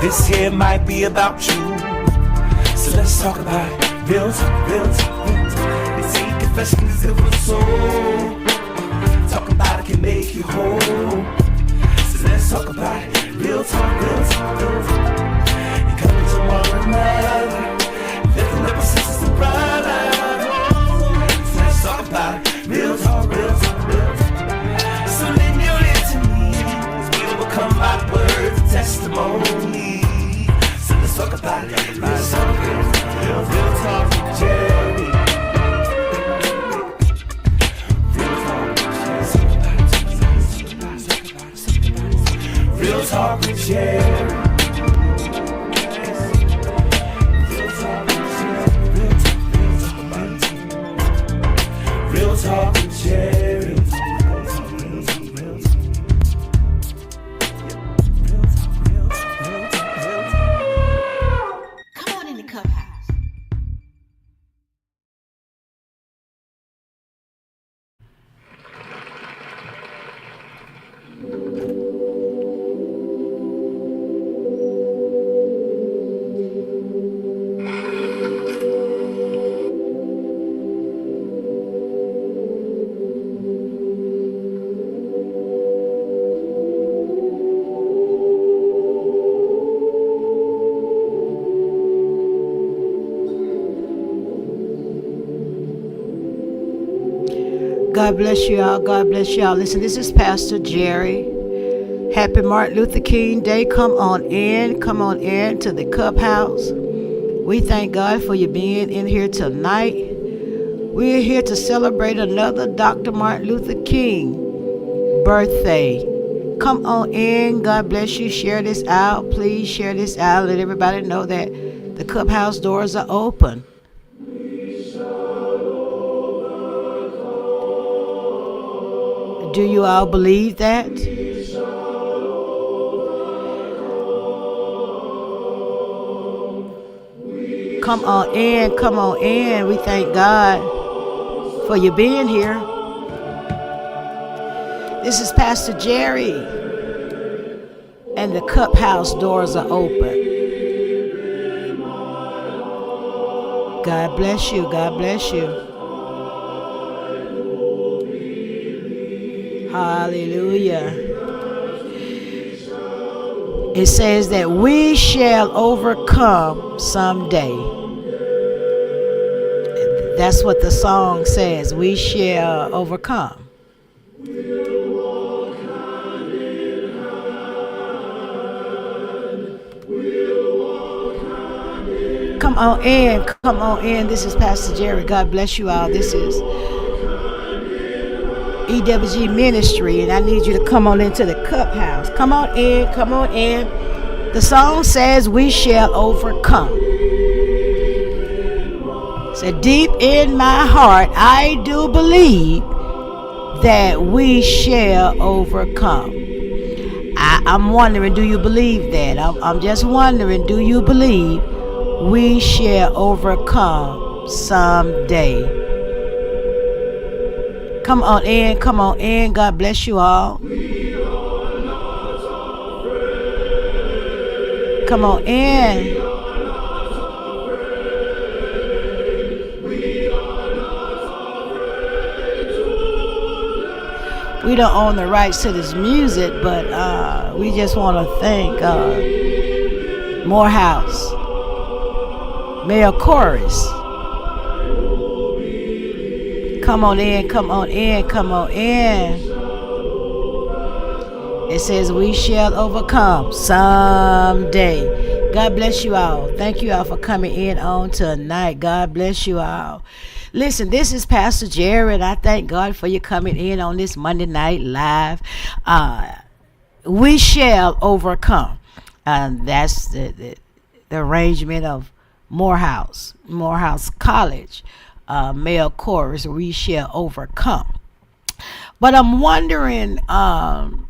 This here might be about you. So let's talk about it. Real talk, real talk, real talk. It's ain't confession, it's good for the soul. Talk about it can make you whole. So let's talk about it. Real talk, real talk, real talk. Encourage one another. Lifting up our sisters and brothers. So let's talk about it. Real talk, real talk, real talk. So lend your ear to me as we overcome by words and testimony. So let's talk about it. Real talk, real talk with Gerri. Real talk with Gerri. Real talk with Gerri. Come on in the cup house. God bless you all. God bless you all. Listen, this is Pastor Gerri. Happy Martin Luther King Day. Come on in. Come on in to the Cup House. We thank God for you being in here tonight. We're here to celebrate another Dr. Martin Luther King birthday. Come on in. God bless you. Share this out. Please share this out. Let everybody know that the Cup House doors are open. Do you all believe that? Come on in, come on in. We thank God for you being here. This is Pastor Gerri, and the Cup House doors are open. God bless you, God bless you. Hallelujah. It says that we shall overcome someday. That's what the song says. We shall overcome. Come on in. Come on in. This is Pastor Gerri. God bless you all. This is EWGMinistries, and I need you to come on into the Cup House. Come on in, come on in. The song says we shall overcome. So deep in my heart, I do believe that we shall overcome. I'm wondering, do you believe that? I'm just wondering, do you believe we shall overcome someday? Come on in, come on in. God bless you all. Come on in. We don't own the rights to this music, but we just want to thank Morehouse, Male Chorus. Come on in, come on in, come on in. It says we shall overcome someday. God bless you all. Thank you all for coming in on tonight. God bless you all. Listen, this is Pastor Gerri, and I thank God for you coming in on this Monday Night Live. We shall overcome. That's the arrangement of Morehouse College. Male chorus, we shall overcome. But I'm wondering on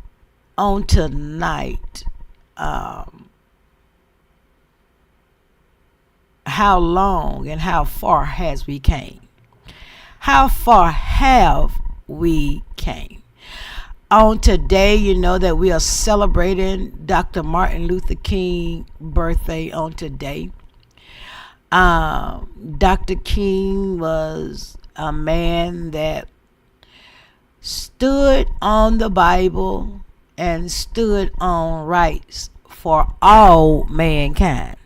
tonight how long and how far has we came? How far have we came? On today, you know that we are celebrating Dr. Martin Luther King birthday on today. Dr. King was a man that stood on the Bible and stood on rights for all mankind.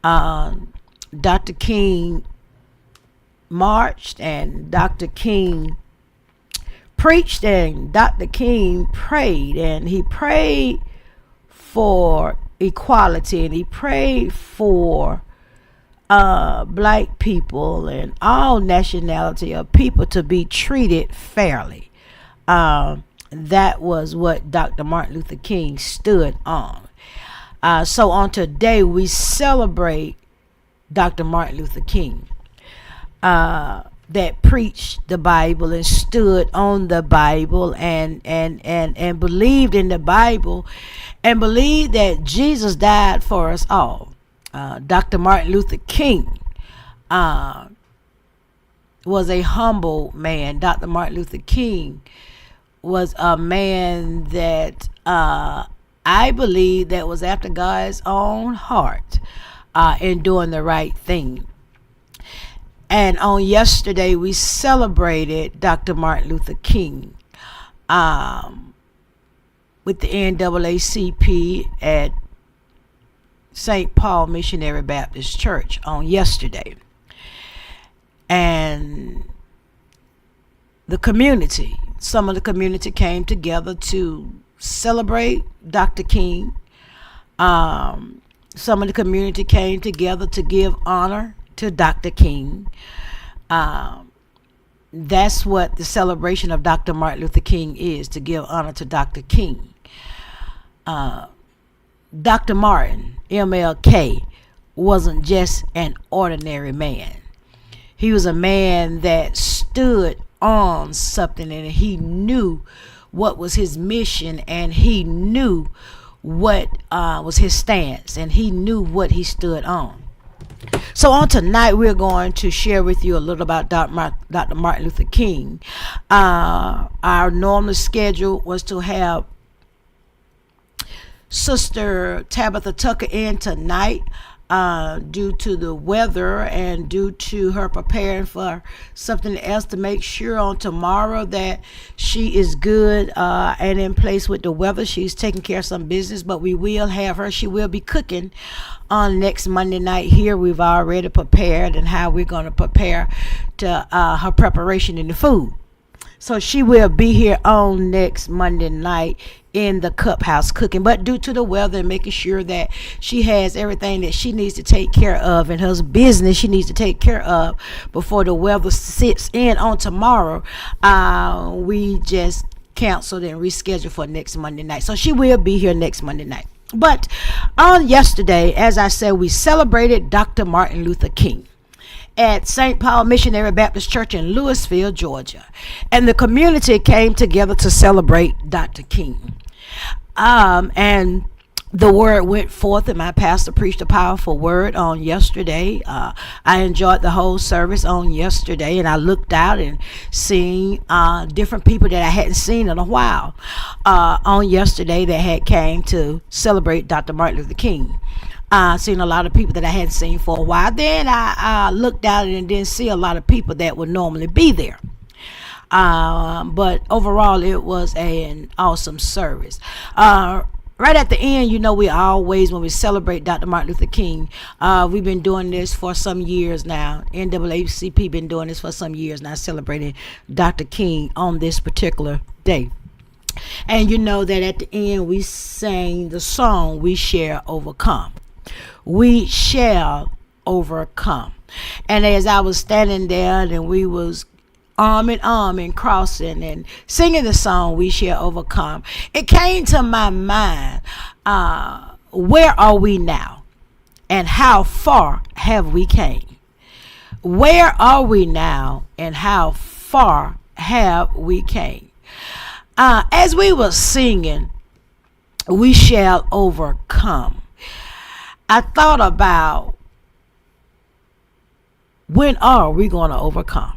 Dr. King marched, and Dr. King preached, and Dr. King prayed, and he prayed for equality, and he prayed for black people and all nationality of people to be treated fairly. That was what Dr. Martin Luther King stood on. So on today we celebrate Dr. Martin Luther King, that preached the Bible and stood on the Bible and believed in the Bible and believed that Jesus died for us all. Dr. Martin Luther King was a humble man. Dr. Martin Luther King was a man that I believe that was after God's own heart in doing the right thing. And on yesterday, we celebrated Dr. Martin Luther King with the NAACP at St. Paul Missionary Baptist Church on yesterday. And some of the community came together to celebrate Dr. King. Some of the community came together to give honor to Dr. King. That's what the celebration of Dr. Martin Luther King is, to give honor to Dr. King. Dr. Martin, MLK, wasn't just an ordinary man. He was a man that stood on something, and he knew what was his mission, and he knew what was his stance, and he knew what he stood on. So on tonight, we're going to share with you a little about Dr. Martin Luther King. Our normal schedule was to have Sister Tabitha Tucker in tonight. Due to the weather and due to her preparing for something else, to make sure on tomorrow that she is good and in place with the weather. She's taking care of some business, but we will have her. She will be cooking on next Monday night here. We've already prepared and how we're going to prepare to her preparation in the food. So she will be here on next Monday night in the Cup House cooking. But due to the weather and making sure that she has everything that she needs to take care of and her business she needs to take care of before the weather sits in on tomorrow, we just canceled and rescheduled for next Monday night. So she will be here next Monday night. But on yesterday, as I said, we celebrated Dr. Martin Luther King at St. Paul Missionary Baptist Church in Louisville, Georgia. And the community came together to celebrate Dr. King. And the word went forth, and my pastor preached a powerful word on yesterday. I enjoyed the whole service on yesterday, and I looked out and seen different people that I hadn't seen in a while on yesterday that had came to celebrate Dr. Martin Luther King. Seen a lot of people that I hadn't seen for a while. Then I looked out and didn't see a lot of people that would normally be there. But overall, it was an awesome service. Right at the end, you know, we always, when we celebrate Dr. Martin Luther King, we've been doing this for some years now. NAACP been doing this for some years now, celebrating Dr. King on this particular day. And you know that at the end, we sang the song, "We Shall Overcome." We shall overcome. And as I was standing there and we was arm in arm and crossing and singing the song, "We Shall Overcome," it came to my mind, where are we now? And how far have we came? Where are we now and how far have we came? As we were singing, "We Shall Overcome," I thought about, when are we going to overcome?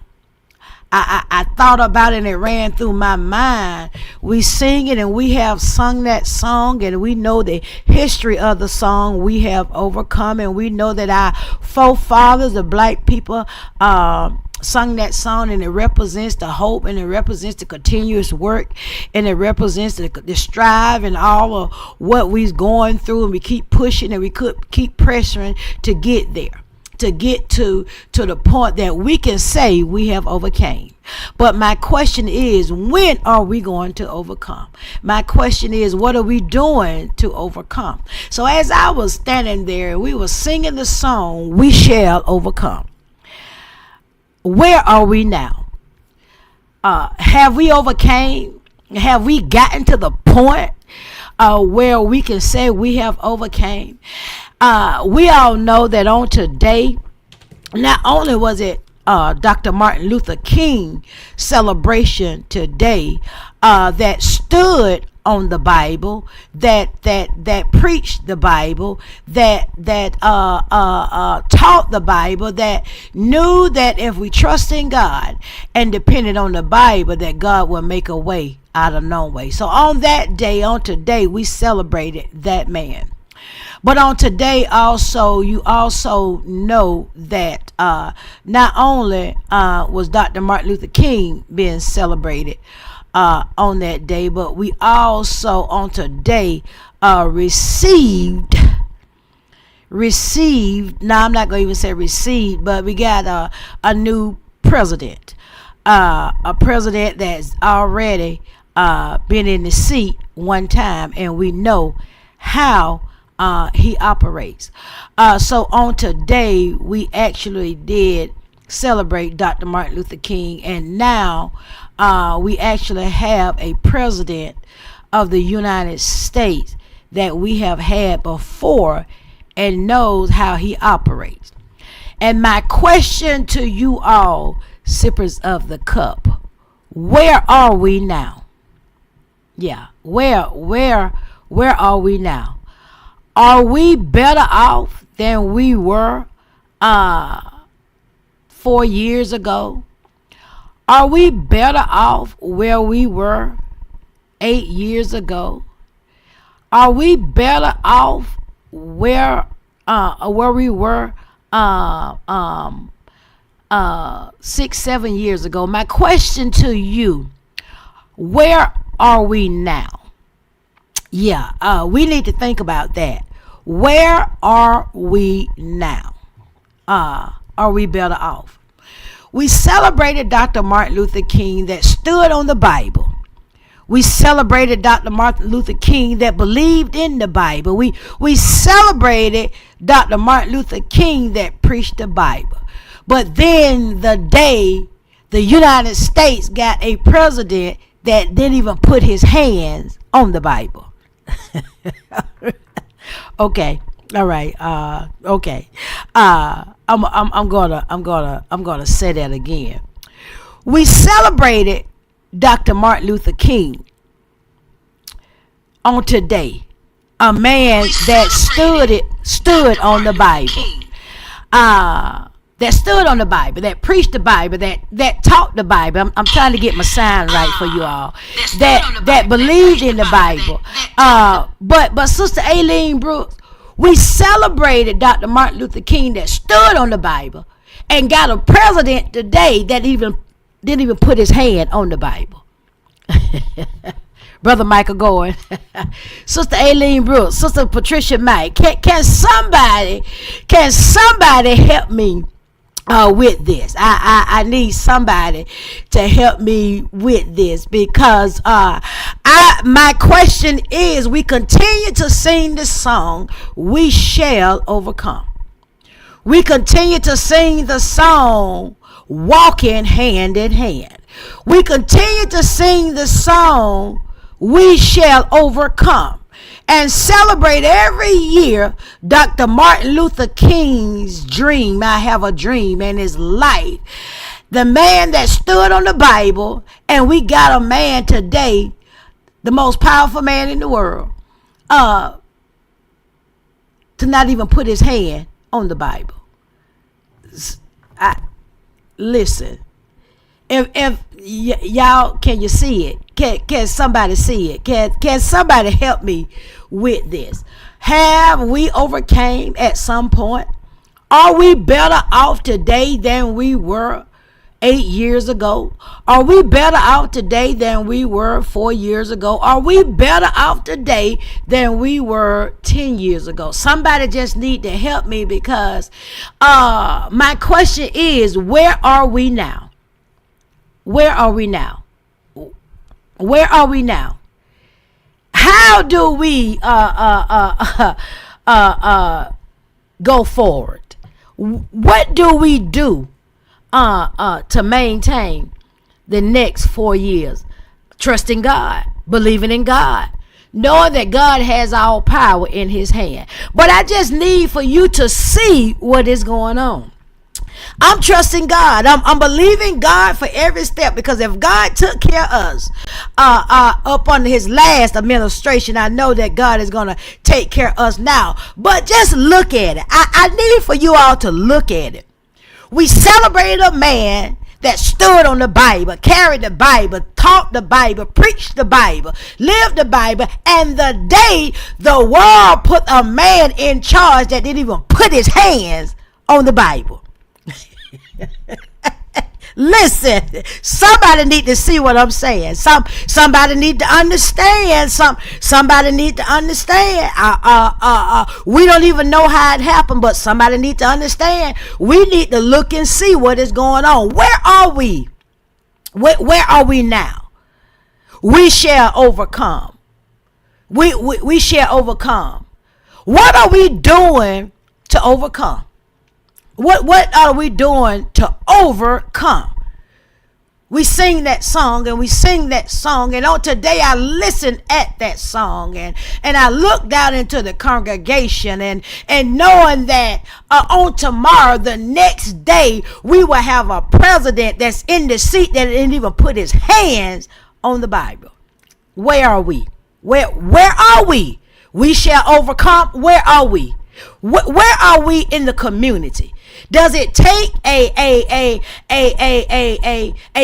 I thought about it and it ran through my mind. We sing it and we have sung that song and we know the history of the song, We Have Overcome, and we know that our forefathers, the black people, sung that song, and it represents the hope, and it represents the continuous work, and it represents the strive and all of what we're going through, and we keep pushing and we could keep pressuring to get there, to get to the point that we can say we have overcame. But my question is, when are we going to overcome? My question is, what are we doing to overcome? So as I was standing there, we were singing the song, We Shall Overcome. Where are we now? Have we overcame? Have we gotten to the point where we can say we have overcame? We all know that on today, not only was it Dr. Martin Luther King celebration today that stood on the Bible, that preached the Bible, that taught the Bible, that knew that if we trust in God and depended on the Bible, that God will make a way out of no way. So on that day, on today, we celebrated that man. But on today also, you also know that not only was Dr. Martin Luther King being celebrated on that day, but we also on today received, now I'm not going to even say received, but we got a new president, a president that's already been in the seat one time, and we know how he operates. So on today, we actually did celebrate Dr. Martin Luther King, and now we actually have a president of the United States that we have had before and knows how he operates. And my question to you all, sippers of the cup, where are we now? Yeah, where are we now? Are we better off than we were 4 years ago? Are we better off where we were 8 years ago? Are we better off where we were 6-7 years ago? My question to you, where are we now? Yeah, we need to think about that. Where are we now? Are we better off? We celebrated Dr. Martin Luther King that stood on the Bible. We celebrated Dr. Martin Luther King that believed in the Bible. We celebrated Dr. Martin Luther King that preached the Bible. But then the day the United States got a president that didn't even put his hands on the Bible. Okay, all right. Okay. I'm gonna say that again. We celebrated Dr. Martin Luther King on today, a man that stood on the Bible, that stood on the Bible, that preached the Bible, that taught the Bible. I'm trying to get my sign right for you all. That believed in the Bible. But Sister Aileen Brooks, we celebrated Dr. Martin Luther King that stood on the Bible and got a president today that didn't even put his hand on the Bible. Brother Michael Gordon, Sister Aileen Brooks, Sister Patricia Mike, can somebody help me with this? I need somebody to help me with this, because my question is, we continue to sing the song, We Shall Overcome. We continue to sing the song, walking hand in hand. We continue to sing the song, We Shall Overcome, and celebrate every year Dr. Martin Luther King's dream, I have a dream, and his life. The man that stood on the Bible, and we got a man today, the most powerful man in the world, to not even put his hand on the Bible. Listen, If y'all, can you see it? Can somebody see it? Can somebody help me with this? Have we overcame at some point? Are we better off today than we were 8 years ago? Are we better off today than we were 4 years ago? Are we better off today than we were 10 years ago? Somebody just need to help me, because my question is, where are we now? Where are we now? Where are we now? How do we go forward? What do we do to maintain the next 4 years? Trusting God, believing in God, knowing that God has all power in his hand. But I just need for you to see what is going on. I'm trusting God. I'm believing God for every step, because if God took care of us up under his last administration, I know that God is going to take care of us now. But just look at it. I need for you all to look at it. We celebrated a man that stood on the Bible, carried the Bible, taught the Bible, preached the Bible, lived the Bible, and the day the world put a man in charge that didn't even put his hands on the Bible. Listen, somebody need to see what I'm saying. Somebody need to understand. Somebody need to understand. We don't even know how it happened, but somebody need to understand. We need to look and see what is going on. Where are we? Where are we now? We shall overcome. We shall overcome. What are we doing to overcome? What are we doing to overcome? We sing that song, and on today I listened at that song, and I looked out into the congregation, and knowing that on tomorrow, the next day, we will have a president that's in the seat that didn't even put his hands on the Bible. Where are we? Where are we? We shall overcome. Where are we? Where are we in the community? Does it take a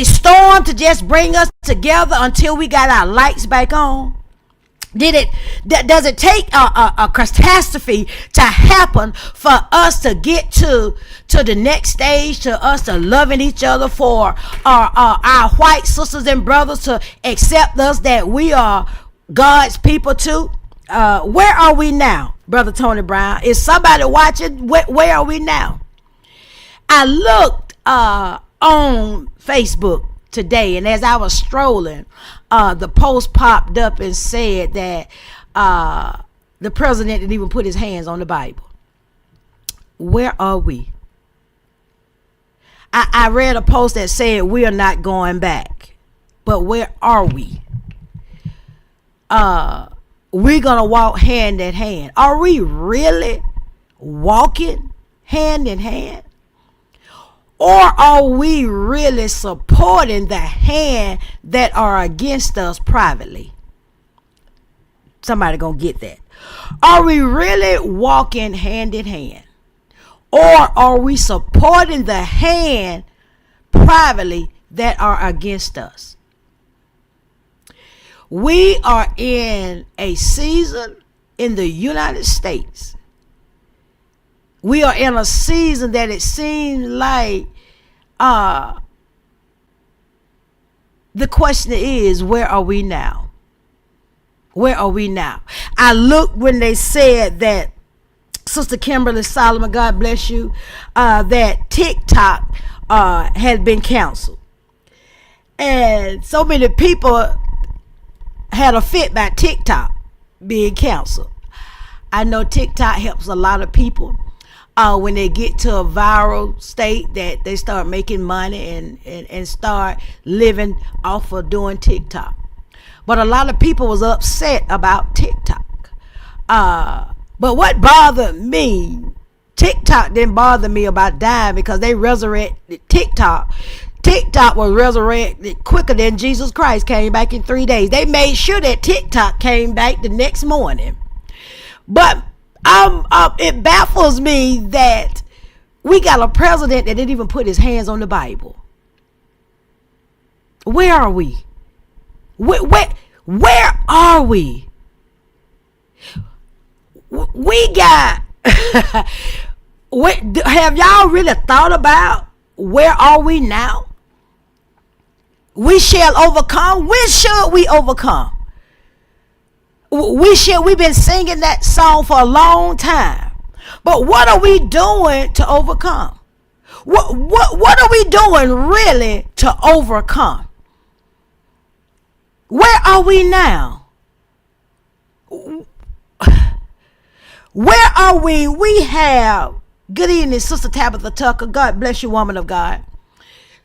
storm to just bring us together until we got our lights back on? Does it take a catastrophe to happen for us to get to the next stage, to us to loving each other, for our white sisters and brothers to accept us, that we are God's people too? Where are we now, Brother Tony Brown? Is somebody watching? Where are we now? I looked on Facebook today, and as I was strolling, the post popped up and said that the president didn't even put his hands on the Bible. Where are we? I read a post that said we are not going back, but where are we? We're gonna walk hand in hand. Are we really walking hand in hand? Or are we really supporting the hand that are against us privately? Somebody gonna get that. Are we really walking hand in hand? Or are we supporting the hand privately that are against us? We are in a season in the United States. We are in a season that it seems like the question is, where are we now? Where are we now? I looked when they said that Sister Kimberly Solomon, God bless you, that TikTok had been canceled. And so many people had a fit by TikTok being canceled. I know TikTok helps a lot of people when they get to a viral state, that they start making money and start living off of doing TikTok. But a lot of people was upset about TikTok. But what bothered me, TikTok didn't bother me about dying, because they resurrected TikTok. TikTok was resurrected quicker than Jesus Christ came back in 3 days. They made sure that TikTok came back the next morning. But it baffles me that we got a president that didn't even put his hands on the Bible. Where are we? Where are we? We got have y'all really thought about where are we now? We shall overcome. When should we overcome? We've been singing that song for a long time. But what are we doing to overcome? What are we doing really to overcome? Where are we now? Where are we? We have, good evening, Sister Tabitha Tucker. God bless you, woman of God.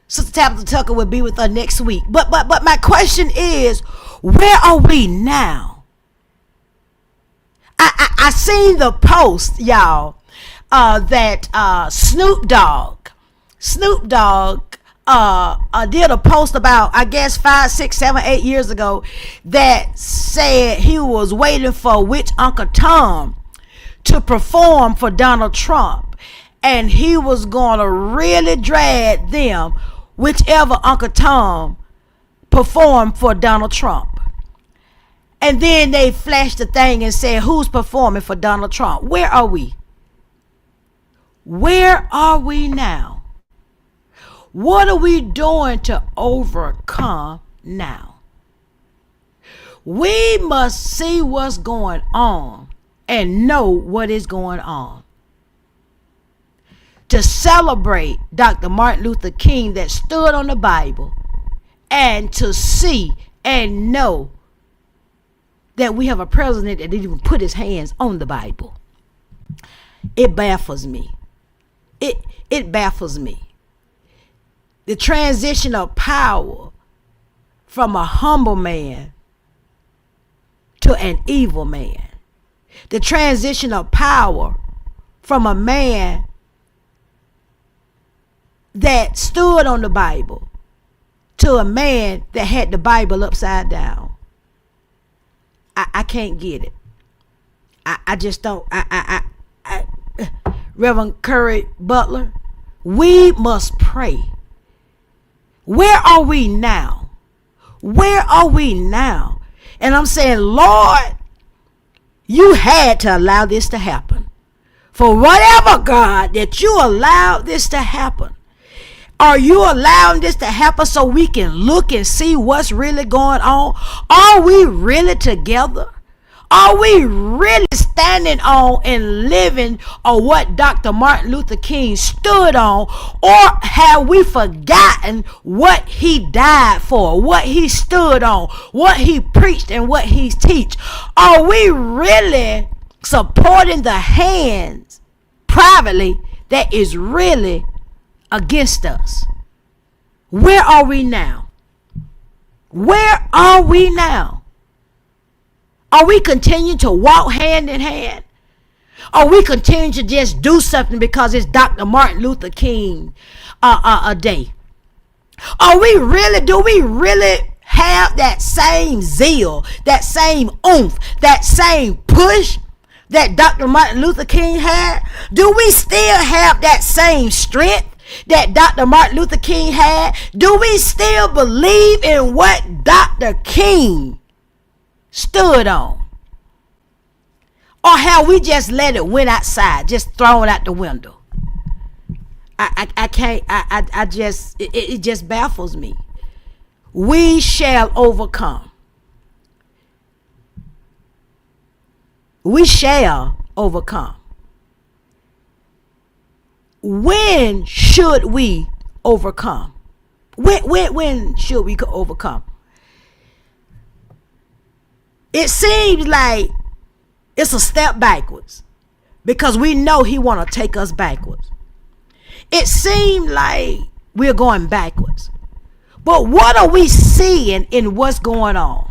Sister Tabitha Tucker will be with us next week. But my question is, where are we now? I seen the post, y'all, that Snoop Dogg did a post about, I guess 5, 6, 7, 8 years ago, that said he was waiting for which Uncle Tom to perform for Donald Trump, and he was gonna really drag them whichever Uncle Tom performed for Donald Trump. And then they flashed the thing and said, who's performing for Donald Trump? Where are we? Where are we now? What are we doing to overcome now? We must see what's going on and know what is going on. To celebrate Dr. Martin Luther King that stood on the Bible, and to see and know that we have a president that didn't even put his hands on the Bible. It baffles me. It baffles me. The transition of power from a humble man to an evil man. The transition of power from a man that stood on the Bible to a man that had the Bible upside down. I can't get it. I just don't. Reverend Curry Butler, we must pray. Where are we now? Where are we now? And I'm saying, Lord, you had to allow this to happen. For whatever, God, that you allowed this to happen. Are you allowing this to happen so we can look and see what's really going on? Are we really together? Are we really standing on and living on what Dr. Martin Luther King stood on? Or have we forgotten what he died for, what he stood on, what he preached and what he teach? Are we really supporting the hands privately that is really against us? Where are we now? Where are we now? Are we continuing to walk hand in hand? Are we continuing to just do something because it's Dr. Martin Luther King a day? Do we really have that same zeal, that same oomph, that same push that Dr. Martin Luther King had? Do we still have that same strength that Dr. Martin Luther King had? Do we still believe in what Dr. King stood on? Or have we just let it went outside, just thrown out the window? I can't, it just baffles me. We shall overcome. We shall overcome. When should we overcome? When should we overcome? It seems like it's a step backwards because we know he want to take us backwards. It seems like we're going backwards. But what are we seeing in what's going on?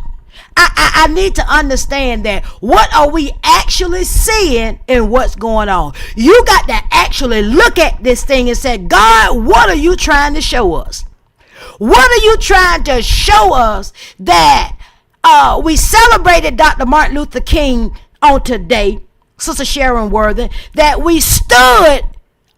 I need to understand that. What are we actually seeing in what's going on? You got to actually look at this thing and say, God, what are you trying to show us? What are you trying to show us that we celebrated Dr. Martin Luther King on today, Sister Sharon Worthen, that we stood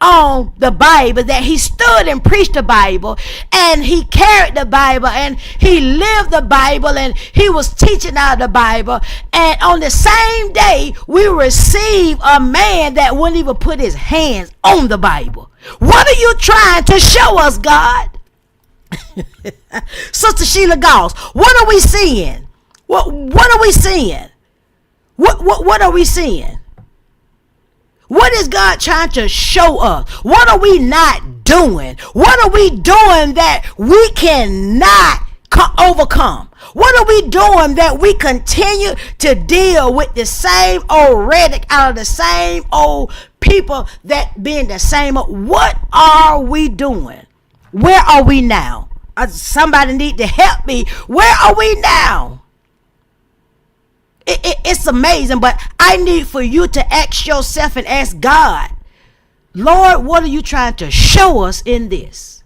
on the Bible, that he stood and preached the Bible, and he carried the Bible, and he lived the Bible, and he was teaching out the Bible. And on the same day, we receive a man that wouldn't even put his hands on the Bible. What are you trying to show us, God? Sister Sheila Goss, what are we seeing? What are we seeing? What are we seeing? What is God trying to show us? What are we not doing? What are we doing that we cannot overcome? What are we doing that we continue to deal with the same old rhetoric out of the same old people that being the same? What are we doing? Where are we now? Somebody need to help me. Where are we now? It's amazing, but I need for you to ask yourself and ask God, Lord, what are you trying to show us in this?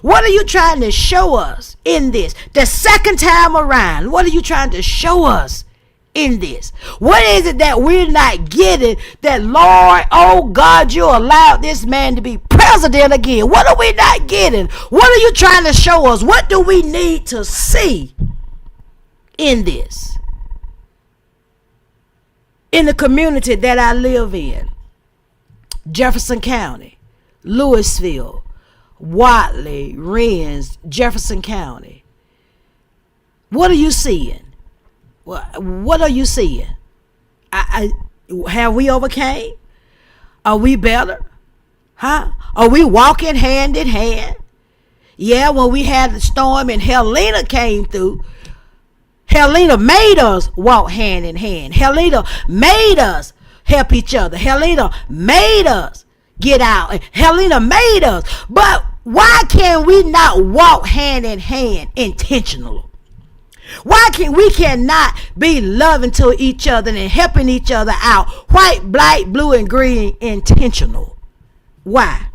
What are you trying to show us in this? The second time around, what are you trying to show us in this? What is it that we're not getting that, Lord, oh God, you allowed this man to be president again? What are we not getting? What are you trying to show us? What do we need to see in this? In the community that I live in, Jefferson County, Louisville, Watley, Rennes, Jefferson County. What are you seeing? What are you seeing? Have we overcame? Are we better? Huh? Are we walking hand in hand? Yeah, when we had the storm and Helena came through, Helena made us walk hand in hand. Helena made us help each other. Helena made us get out. Helena made us. But why can we not walk hand in hand intentionally? Why can we cannot be loving to each other and helping each other out? White, black, blue, and green, intentional. Why?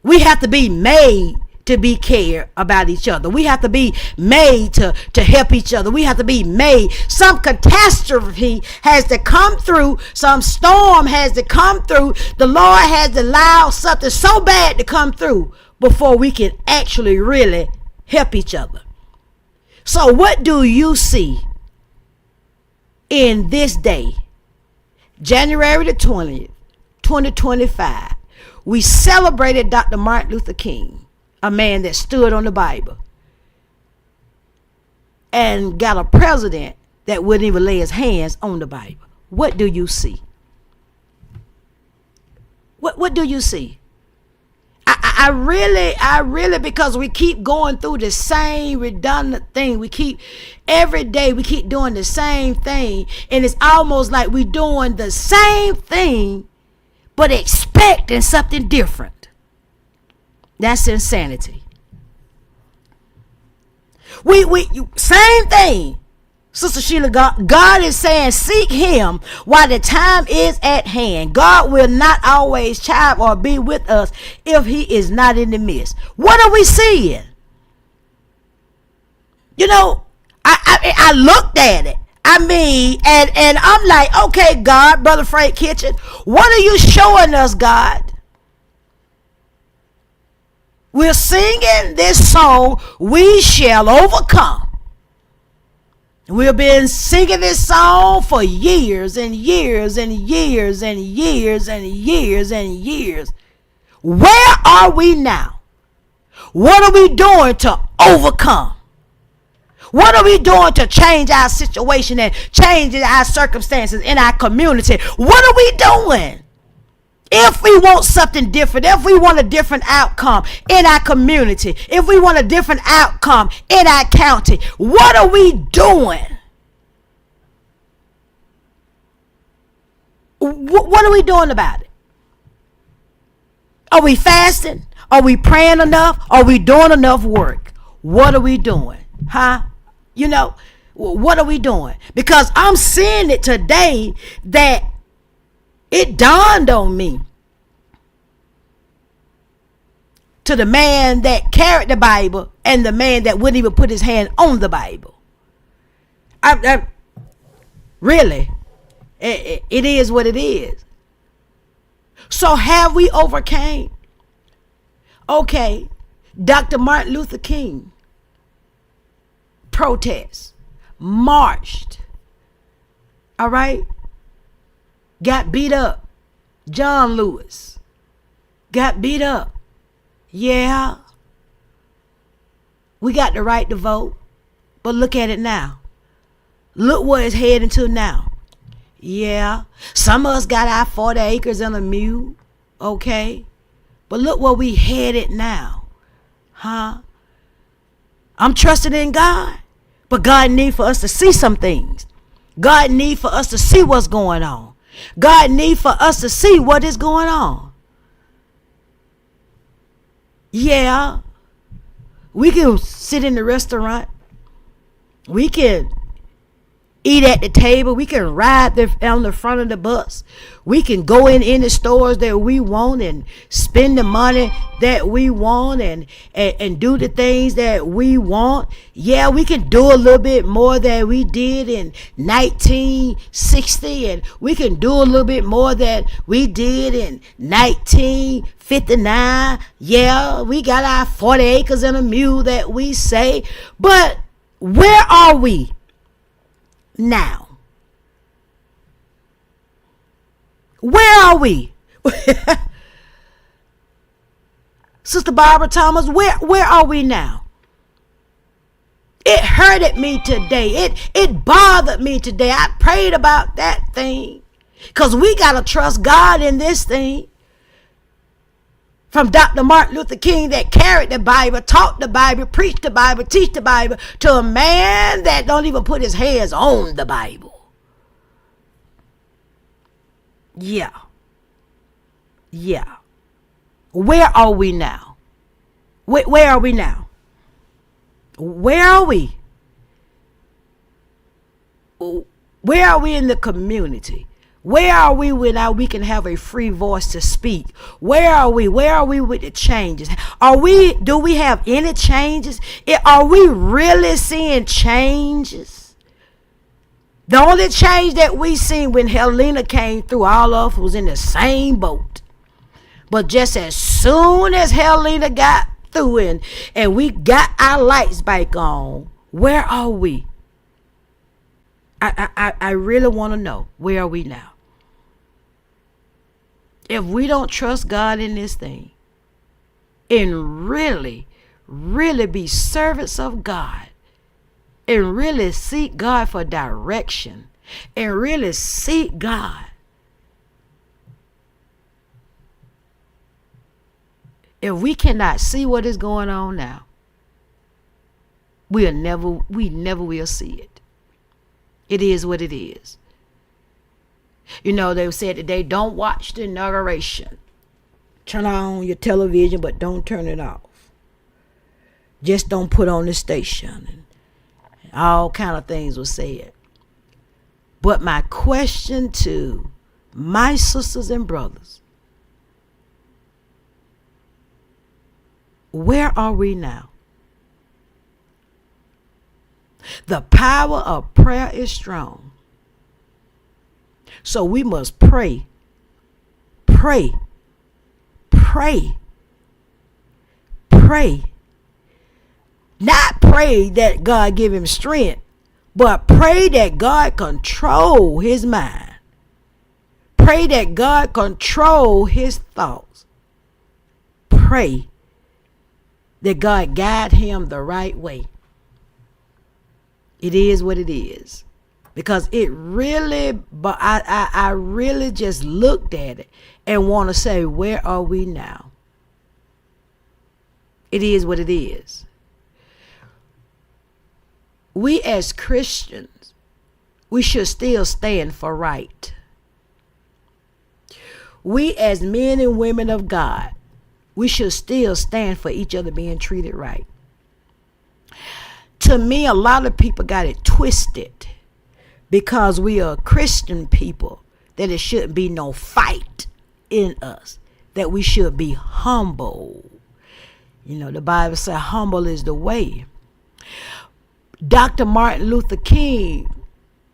We have to be made to be care about each other. We have to be made to help each other. We have to be made. Some catastrophe has to come through. Some storm has to come through. The Lord has to allow something so bad to come through before we can actually really help each other. So what do you see in this day, January the 20th, 2025? We celebrated Dr. Martin Luther King, a man that stood on the Bible, and got a president that wouldn't even lay his hands on the Bible. What do you see? What do you see? I really, because we keep going through the same redundant thing. Every day we keep doing the same thing, and it's almost like we're doing the same thing, but expecting something different. That's insanity. Same thing. Sister Sheila, God is saying, seek him while the time is at hand. God will not always chide or be with us if he is not in the midst. What are we seeing? You know, I looked at it. I mean, and I'm like, okay, God, Brother Frank Kitchen, what are you showing us, God? We're singing this song, We Shall Overcome. We've been singing this song for years and years and years and years and years and years. Where are we now? What are we doing to overcome? What are we doing to change our situation and change our circumstances in our community? What are we doing? If we want something different, if we want a different outcome in our community, if we want a different outcome in our county, what are we doing? What are we doing about it? Are we fasting? Are we praying enough? Are we doing enough work? What are we doing? Huh? You know, what are we doing? Because I'm seeing it today that it dawned on me, to the man that carried the Bible and the man that wouldn't even put his hand on the Bible. Really, it is what it is. So have we overcame? Okay, Dr. Martin Luther King protest, marched, all right, got beat up. John Lewis got beat up. Yeah, we got the right to vote, but look at it now. Look where it's heading to now. Yeah, some of us got our 40 acres and a mule, okay, but look where we headed now, huh? I'm trusting in God, but God need for us to see some things. God need for us to see what's going on. God need for us to see what is going on. Yeah, we can sit in the restaurant. We can eat at the table. We can ride on the front of the bus. We can go in the stores that we want and spend the money that we want and do the things that we want. Yeah, we can do a little bit more than we did in 1960, and we can do a little bit more than we did in 1959. Yeah, we got our 40 acres and a mule that we say, but where are we now? Where are we? Sister Barbara Thomas, where are we now? It hurted me today. It bothered me today. I prayed about that thing, because we got to trust God in this thing. From Dr. Martin Luther King, that carried the Bible, taught the Bible, preached the Bible, teach the Bible, to a man that don't even put his hands on the Bible. Yeah. Where are we now? Where are we now? Where are we? Where are we in the community? Where are we when we can have a free voice to speak? Where are we? Where are we with the changes? Do we have any changes? Are we really seeing changes? The only change that we seen when Helena came through, all of us was in the same boat. But just as soon as Helena got through and we got our lights back on, where are we? I really want to know, where are we now? If we don't trust God in this thing and really, really be servants of God, and really seek God for direction, and really seek God, if we cannot see what is going on now, we never will see it. It is what it is. You know, they said today, don't watch the inauguration. Turn on your television, but don't turn it off. Just don't put on the station. And all kind of things were said. But my question to my sisters and brothers, where are we now? The power of prayer is strong. So we must pray. Pray. Not pray that God give him strength, but pray that God control his mind. Pray that God control his thoughts. Pray that God guide him the right way. It is what it is. Because it really, but I really just looked at it and want to say, where are we now? It is what it is. We as Christians, we should still stand for right. We as men and women of God, we should still stand for each other being treated right. To me, a lot of people got it twisted, because we are Christian people, that it shouldn't be no fight in us, that we should be humble. You know, the Bible says humble is the way. Dr. Martin Luther King,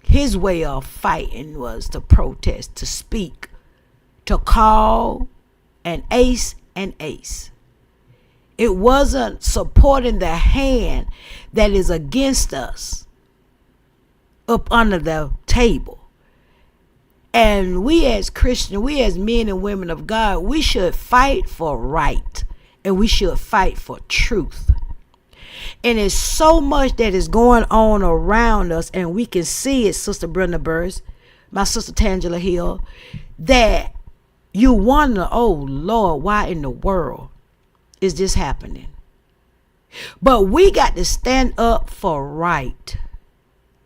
his way of fighting was to protest, to speak to call an ace an ace. It wasn't supporting the hand that is against us up under the table. And we as Christians, we as men and women of God, we should fight for right, and we should fight for truth. And there's so much that is going on around us, and we can see it, Sister Brenda Burris, my sister Tangela Hill, that you wonder, oh Lord, why in the world is this happening? But we got to stand up for right.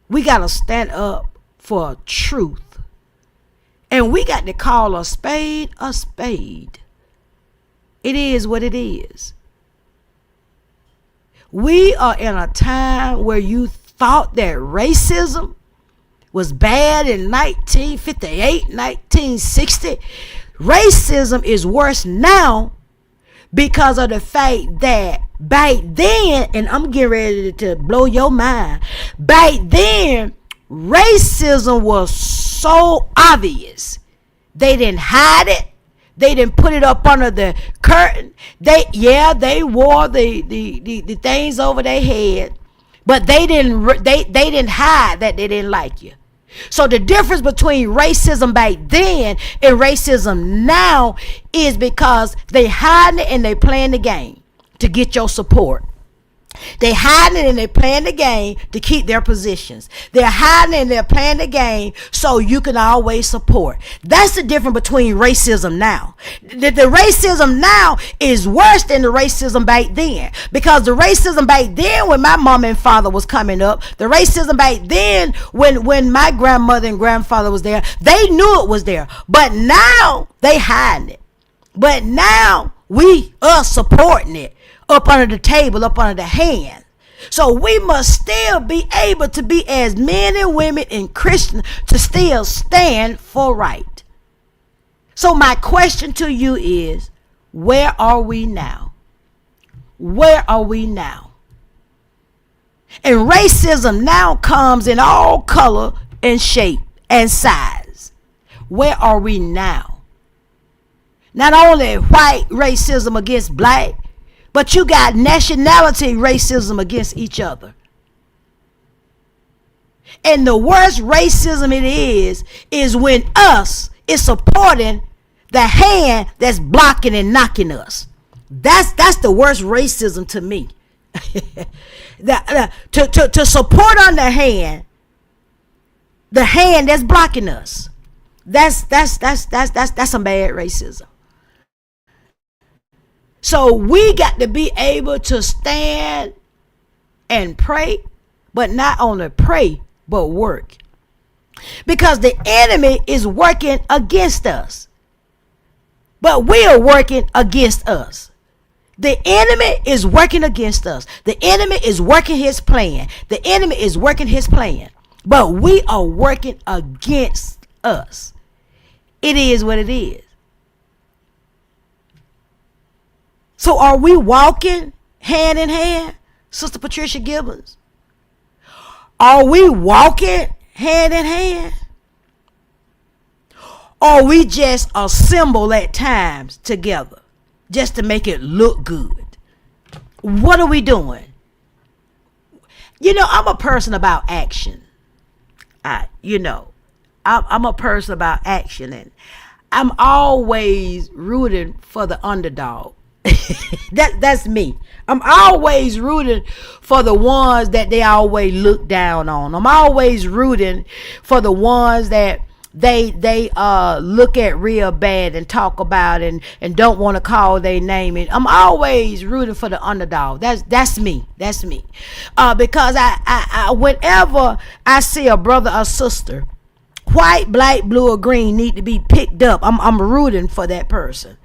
We got to stand up for truth. And we got to call a spade a spade. It is what it is. We are in a time where you thought that racism was bad in 1958, 1960. Racism is worse now because of the fact that back then, and I'm getting ready to blow your mind, back then, racism was so obvious. They didn't hide it. They didn't put it up under the curtain. They wore the things over their head, but they didn't hide that they didn't like you. So the difference between racism back then and racism now is because they hiding it and they playing the game to get your support. They hiding it and they playing the game to keep their positions. They're hiding it and they're playing the game so you can always support. That's the difference between racism now. The racism now is worse than the racism back then, because the racism back then when my mom and father was coming up, the racism back then when my grandmother and grandfather was there, they knew it was there. But now they hiding it. But now we are supporting it up under the table, up under the hand. So we must still be able to be, as men and women and Christians, to still stand for right. So my question to you is, where are we now? Where are we now? And racism now comes in all color and shape and size. Where are we now? Not only white racism against black, but you got nationality racism against each other. And the worst racism it is when us is supporting the hand that's blocking and knocking us. That's the worst racism to me. To support on the hand that's blocking us. That's some bad racism. So we got to be able to stand and pray, but not only pray, but work. Because the enemy is working against us, but we are working against us. The enemy is working against us. The enemy is working his plan. The enemy is working his plan, but we are working against us. It is what it is. So are we walking hand in hand, Sister Patricia Gibbons? Are we walking hand in hand? Or we just assemble at times together just to make it look good? What are we doing? You know, I'm a person about action. I'm a person about action, and I'm always rooting for the underdog. That's me. I'm always rooting for the ones that they always look down on. I'm always rooting for the ones that they look at real bad and talk about and don't want to call their name. And I'm always rooting for the underdog. That's me. That's me. Because I whenever I see a brother or sister, white, black, blue, or green, need to be picked up, I'm rooting for that person.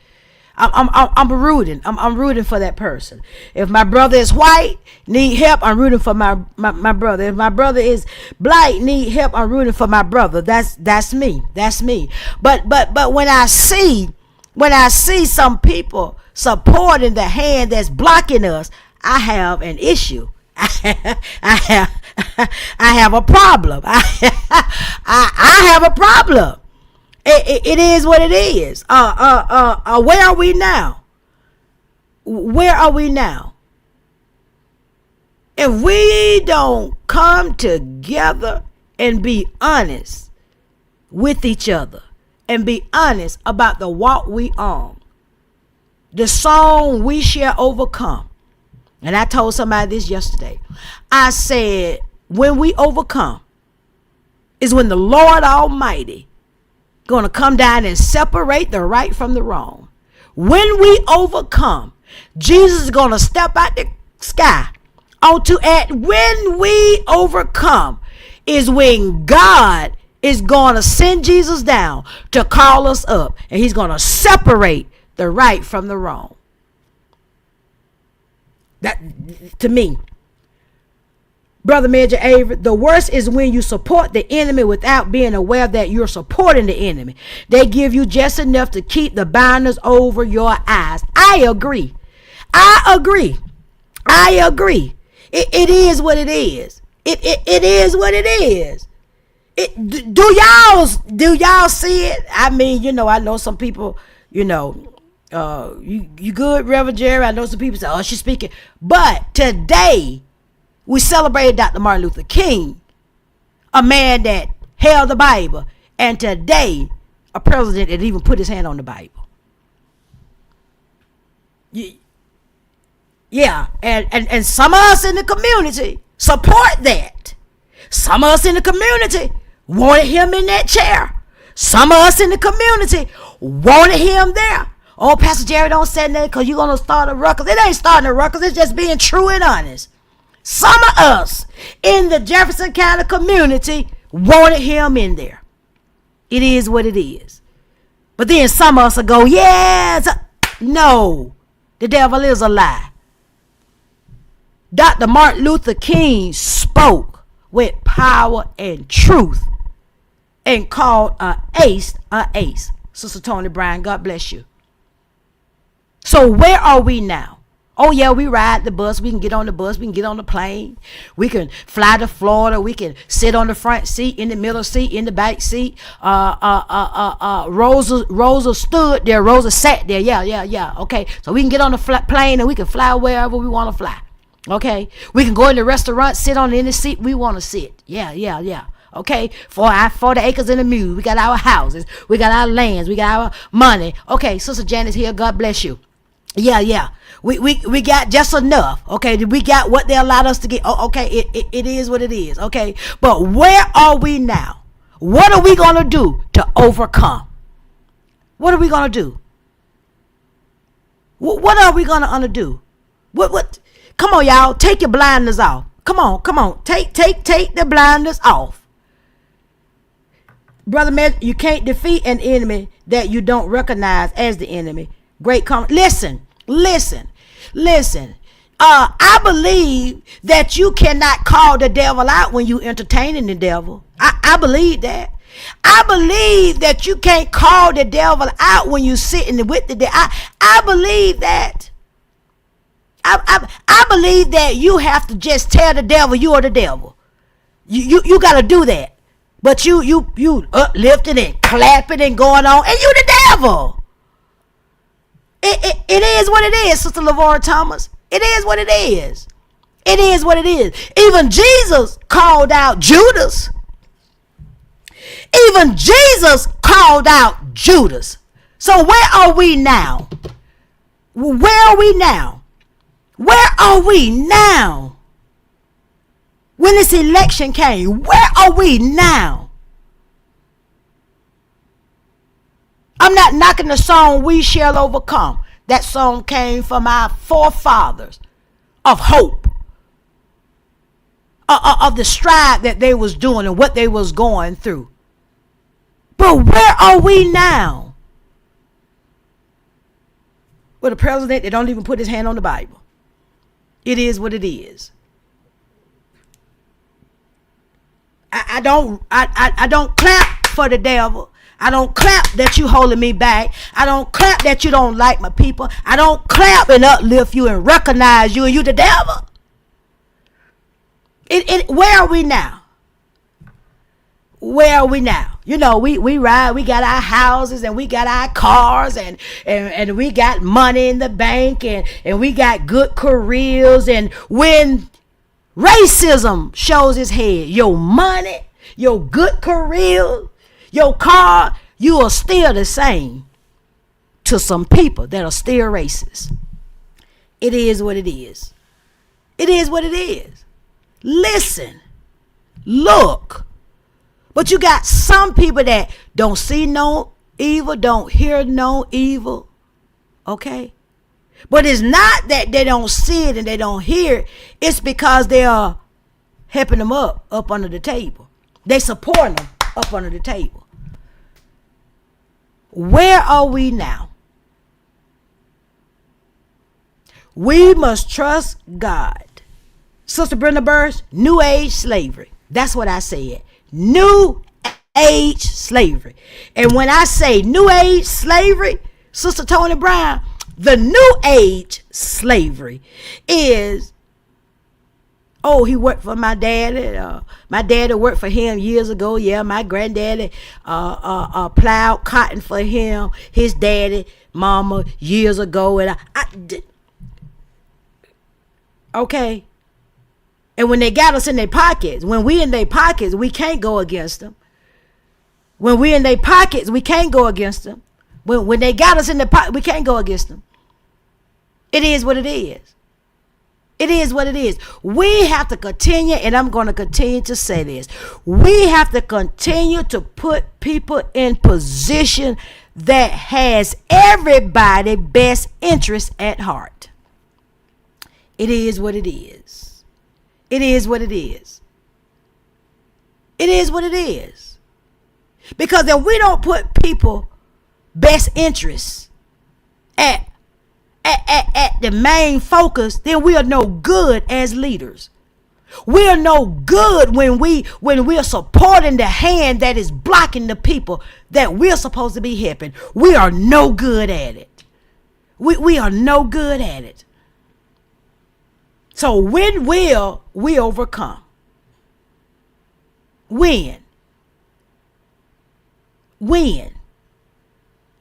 I'm rooting. I'm rooting for that person. If my brother is white, need help, I'm rooting for my brother. If my brother is black, need help, I'm rooting for my brother. That's me. That's me. But when I see some people supporting the hand that's blocking us, I have an issue. I have a problem. I have a problem. It is what it is. Where are we now? Where are we now? If we don't come together and be honest with each other and be honest about the walk we on, the song we shall overcome. And I told somebody this yesterday. I said, when we overcome is when the Lord Almighty going to come down and separate the right from the wrong. When we overcome, Jesus is going to step out the sky onto it. When we overcome is when God is going to send Jesus down to call us up, and he's going to separate the right from the wrong. That, to me, Brother Major Avery, the worst is when you support the enemy without being aware that you're supporting the enemy. They give you just enough to keep the blinders over your eyes. I agree. It is what it is. It is what it is. Do y'all see it? I mean, I know some people, you good, Reverend Gerri. I know some people say, oh, she's speaking. But today, we celebrated Dr. Martin Luther King, a man that held the Bible. And today, a president that even put his hand on the Bible. Yeah, and some of us in the community support that. Some of us in the community wanted him in that chair. Some of us in the community wanted him there. Oh, Pastor Gerri, don't say that because you're going to start a ruckus. It ain't starting a ruckus. It's just being true and honest. Some of us in the Jefferson County community wanted him in there. It is what it is. But then some of us will go, yes. No, the devil is a lie. Dr. Martin Luther King spoke with power and truth and called an ace an ace. Sister Tony Bryan, God bless you. So where are we now? Oh yeah, we ride the bus. We can get on the bus. We can get on the plane. We can fly to Florida. We can sit on the front seat, in the middle seat, in the back seat. Rosa stood there. Rosa sat there. Yeah. Okay, so we can get on the plane and we can fly wherever we want to fly. Okay, we can go in the restaurant, sit on any seat we want to sit. Yeah. Okay, for our 40 acres in the mule. We got our houses. We got our lands. We got our money. Okay, Sister Janice here. God bless you. Yeah. We got just enough. Okay, we got what they allowed us to get. Oh, okay, it is what it is. Okay, but where are we now? What are we gonna do to overcome? What are we gonna do? What are we gonna do? What? Come on, y'all. Take your blinders off. Come on. Take the blinders off. Brother man, you can't defeat an enemy that you don't recognize as the enemy. Listen. I believe that you cannot call the devil out when you entertaining the devil. I believe that. I believe that you can't call the devil out when you sitting with the devil. I believe that. I believe that you have to just tell the devil you are the devil. You got to do that. But you uplifting and clapping and going on, and you the devil. It is what it is, Sister LaVora Thomas. It is what it is. It is what it is. Even Jesus called out Judas. Even Jesus called out Judas. So where are we now? Where are we now? Where are we now? When this election came, where are we now? I'm not knocking the song We Shall Overcome. That song came from our forefathers of hope, of the stride that they was doing and what they was going through. But where are we now? With a president that don't even put his hand on the Bible. It is what it is. I don't clap for the devil. I don't clap that you holding me back. I don't clap that you don't like my people. I don't clap and uplift you and recognize you and you the devil. Where are we now? Where are we now? we ride, we got our houses and we got our cars and we got money in the bank and we got good careers. And when racism shows its head, your money, your good career, your car, you are still the same to some people that are still racist. It is what it is. It is what it is. Listen, look. But you got some people that don't see no evil, don't hear no evil. Okay? But it's not that they don't see it and they don't hear it. It's because they are helping them up under the table. They supporting them up under the table. Where are we now? We must trust God. Sister Brenda Burrs, New Age slavery. That's what I said. New Age slavery. And when I say New Age slavery, Sister Tony Brown, the New Age slavery is, he worked for my daddy. My daddy worked for him years ago. Yeah, my granddaddy plowed cotton for him, his daddy, mama, years ago. And okay. And when they got us in their pockets, when we in their pockets, we can't go against them. When we in their pockets, we can't go against them. When they got us in their pocket, we can't go against them. It is what it is. It is what it is. We have to continue, and I'm going to continue to say this. We have to continue to put people in position that has everybody's best interest at heart. It is what it is. It is what it is. It is what it is. Because if we don't put people best interests at the main focus, then we are no good as leaders. We are no good when we are supporting the hand that is blocking the people that we're supposed to be helping. We are no good at it. We are no good at it. So when will we overcome? When?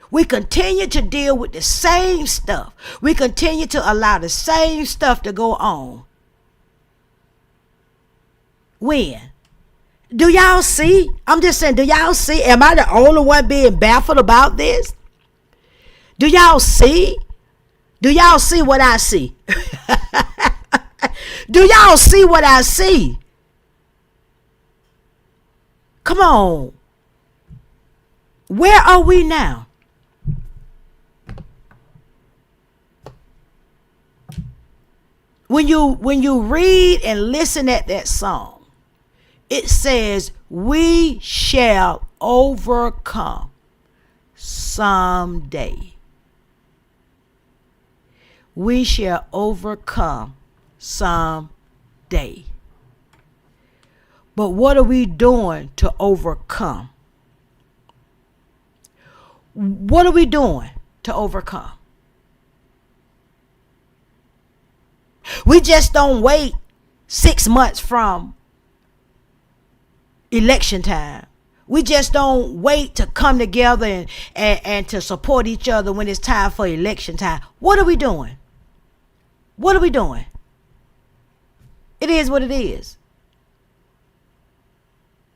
We continue to deal with the same stuff. We continue to allow the same stuff to go on. When? Do y'all see? I'm just saying, do y'all see? Am I the only one being baffled about this? Do y'all see? Do y'all see what I see? Do y'all see what I see? Come on. Where are we now? When you read and listen at that song, it says, we shall overcome someday. We shall overcome someday. But what are we doing to overcome? What are we doing to overcome? We just don't wait 6 months from election time. We just don't wait to come together and to support each other when it's time for election time. What are we doing? What are we doing? It is what it is.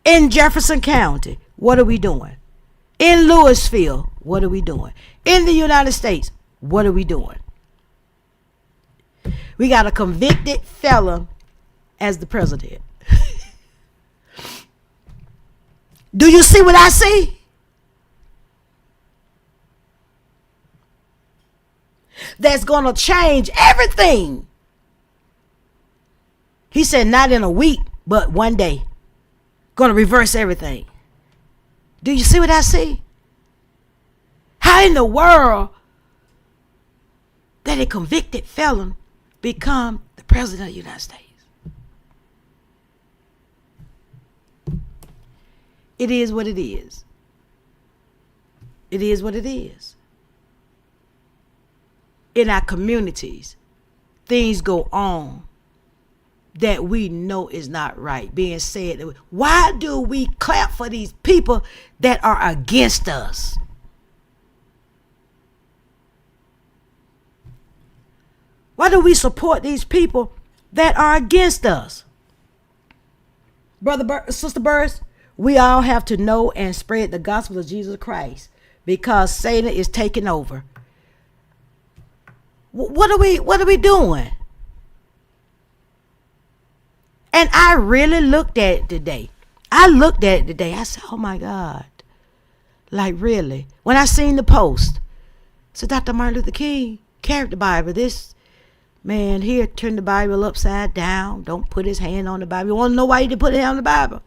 In Jefferson County, what are we doing? In Louisville, what are we doing? In the United States, what are we doing? We got a convicted felon as the president. Do you see what I see? That's going to change everything. He said not in a week, but one day. Going to reverse everything. Do you see what I see? How in the world did a convicted felon become the president of the United States? It is what it is. It is what it is. In our communities, things go on that we know is not right being said. Why do we clap for these people that are against us? Why do we support these people that are against us? Sister Burris, we all have to know and spread the gospel of Jesus Christ because Satan is taking over. What are we doing? And I really looked at it today. I said, oh my God. Like really. When I seen the post, so Dr. Martin Luther King carried the Bible. This man here turned the Bible upside down. Don't put his hand on the Bible. You want to know why he didn't put his hand on the Bible?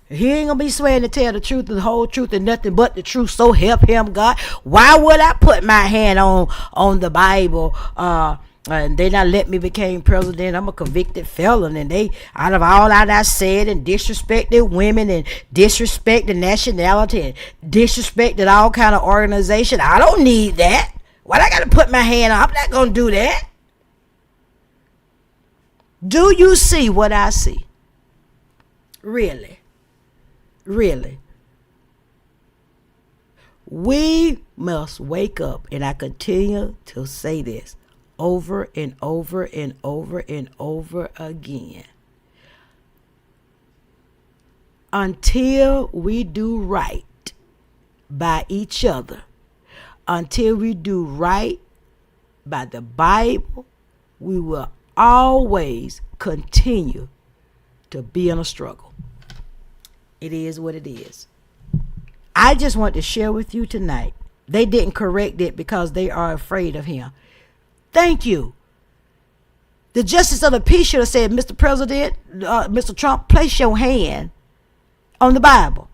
He ain't going to be swearing to tell the truth, the whole truth, and nothing but the truth. So help him God. Why would I put my hand on the Bible? And they not let me become president. I'm a convicted felon, and they out of all that I said and disrespected women and disrespected nationality and disrespected all kind of organization. I don't need that. Why I gotta put my hand on? I'm not gonna do that. Do you see what I see? Really? We must wake up, and I continue to say this over and over and over and over again. Until we do right by each other, until we do right by the Bible, we will always continue to be in a struggle. It is what it is. I just want to share with you tonight. They didn't correct it because they are afraid of him. Thank you. The justice of the peace should have said, Mr. President, Mr. Trump, place your hand on the Bible.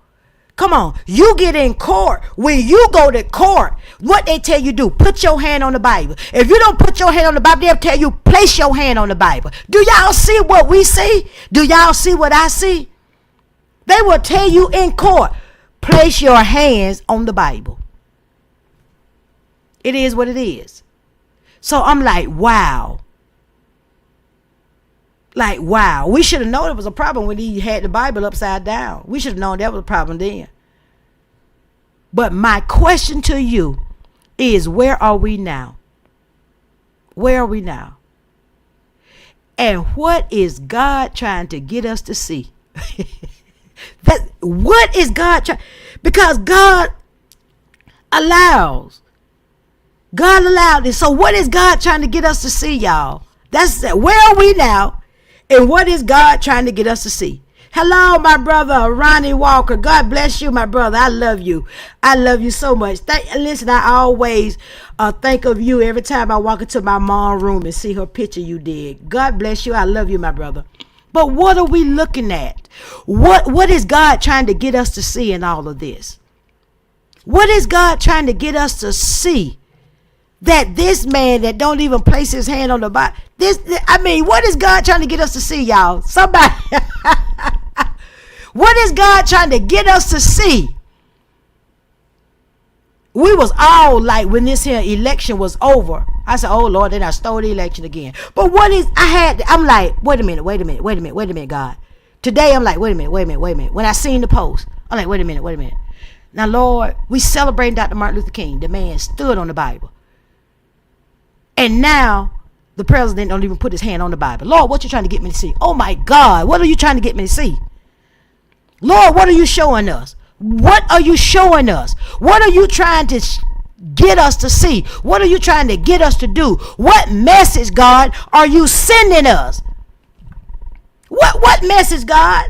Come on. You get in court. When you go to court, what they tell you do, put your hand on the Bible. If you don't put your hand on the Bible, they'll tell you, place your hand on the Bible. Do y'all see what we see? Do y'all see what I see? They will tell you in court, place your hands on the Bible. It is what it is. So I'm like, wow. Like, wow. We should have known it was a problem when he had the Bible upside down. We should have known that was a problem then. But my question to you is, where are we now? Where are we now? And what is God trying to get us to see? What is God trying? Because God allowed this. So what is God trying to get us to see, y'all? Where are we now? And what is God trying to get us to see? Hello, my brother, Ronnie Walker. God bless you, my brother. I love you. I love you so much. Listen, I always think of you every time I walk into my mom's room and see her picture you did. God bless you. I love you, my brother. But what are we looking at? What is God trying to get us to see in all of this? What is God trying to get us to see? That this man that don't even place his hand on the Bible, what is God trying to get us to see, y'all? Somebody, what is God trying to get us to see? We was all like, when this here election was over, I said, oh Lord, then I stole the election again. But I'm like, wait a minute, God. Today I'm like, wait a minute. When I seen the post, I'm like, wait a minute. Now, Lord, we celebrating Dr. Martin Luther King. The man stood on the Bible. And now the president don't even put his hand on the Bible. Lord, what you trying to get me to see? Oh my God, what are you trying to get me to see? Lord, what are you showing us? What are you showing us? What are you trying to get us to see? What are you trying to get us to do? What message, God, are you sending us? What message, God?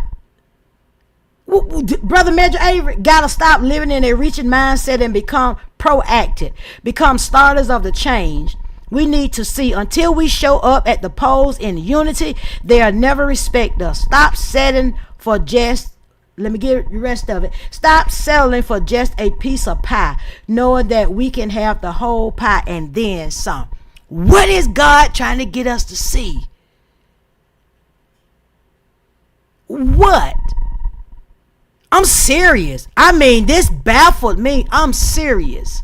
Brother Major Avery, gotta stop living in a reaching mindset and become proactive. Become starters of the change. We need to see. Until we show up at the polls in unity, they'll never respect us. Stop settling for just, let me get the rest of it. Stop settling for just a piece of pie, knowing that we can have the whole pie and then some. What is God trying to get us to see? What? I'm serious. I mean, this baffled me. I'm serious.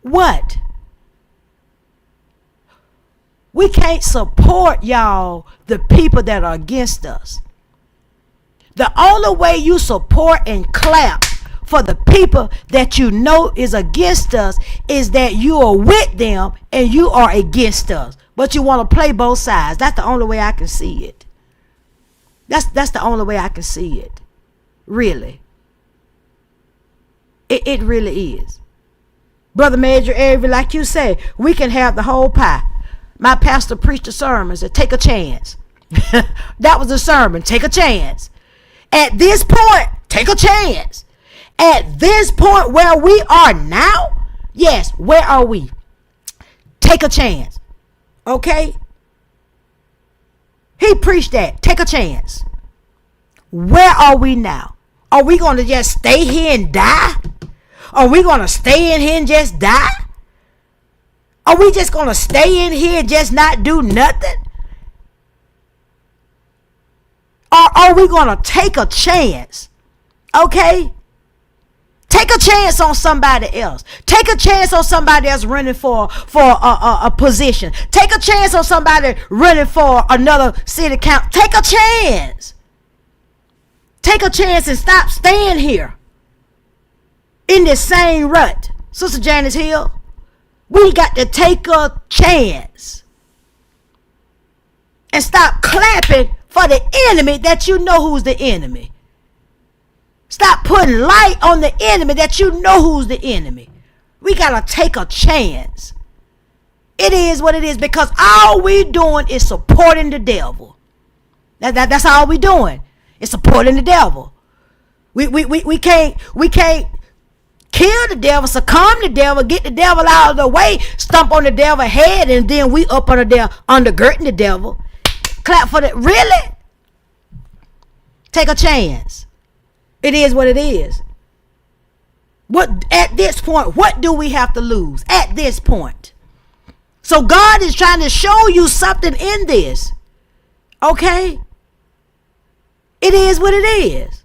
What? We can't support, y'all, the people that are against us. The only way you support and clap for the people that you know is against us is that you are with them and you are against us. But you want to play both sides. That's the only way I can see it. That's the only way I can see it. Really. It really is. Brother Major Avery, like you say, we can have the whole pie. My pastor preached a sermon, said, take a chance. That was a sermon, take a chance. At this point, take a chance. At this point where we are now, yes, where are we? Take a chance. Okay? He preached that. Take a chance. Where are we now? Are we going to just stay here and die? Are we going to stay in here and just die? Are we just going to stay in here and just not do nothing? Or are we going to take a chance? Okay? Take a chance on somebody else. Take a chance on somebody else running for a position. Take a chance on somebody running for another city council. Take a chance. Take a chance and stop staying here in this same rut. Sister Janice Hill, we got to take a chance and stop clapping for the enemy that you know who's the enemy. Stop putting light on the enemy that you know who's the enemy. We got to take a chance. It is what it is, because all we doing is supporting the devil. That's all we doing. It's supporting the devil. We can't kill the devil, succumb the devil, get the devil out of the way, stomp on the devil's head, and then we up on the devil, undergirding the devil. Clap for that. Really? Take a chance. It is what it is. What at this point, what do we have to lose at this point? So God is trying to show you something in this. Okay? It is what it is.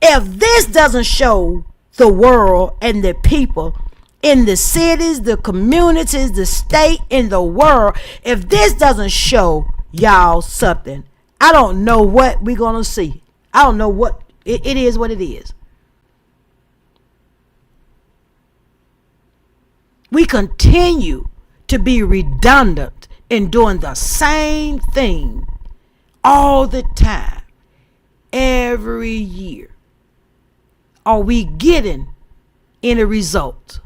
If this doesn't show the world and the people in the cities, the communities, the state, in the world, if this doesn't show y'all something, I don't know what we're going to see. I don't know what it is what it is. We continue to be redundant in doing the same thing all the time, every year. Are we getting any result?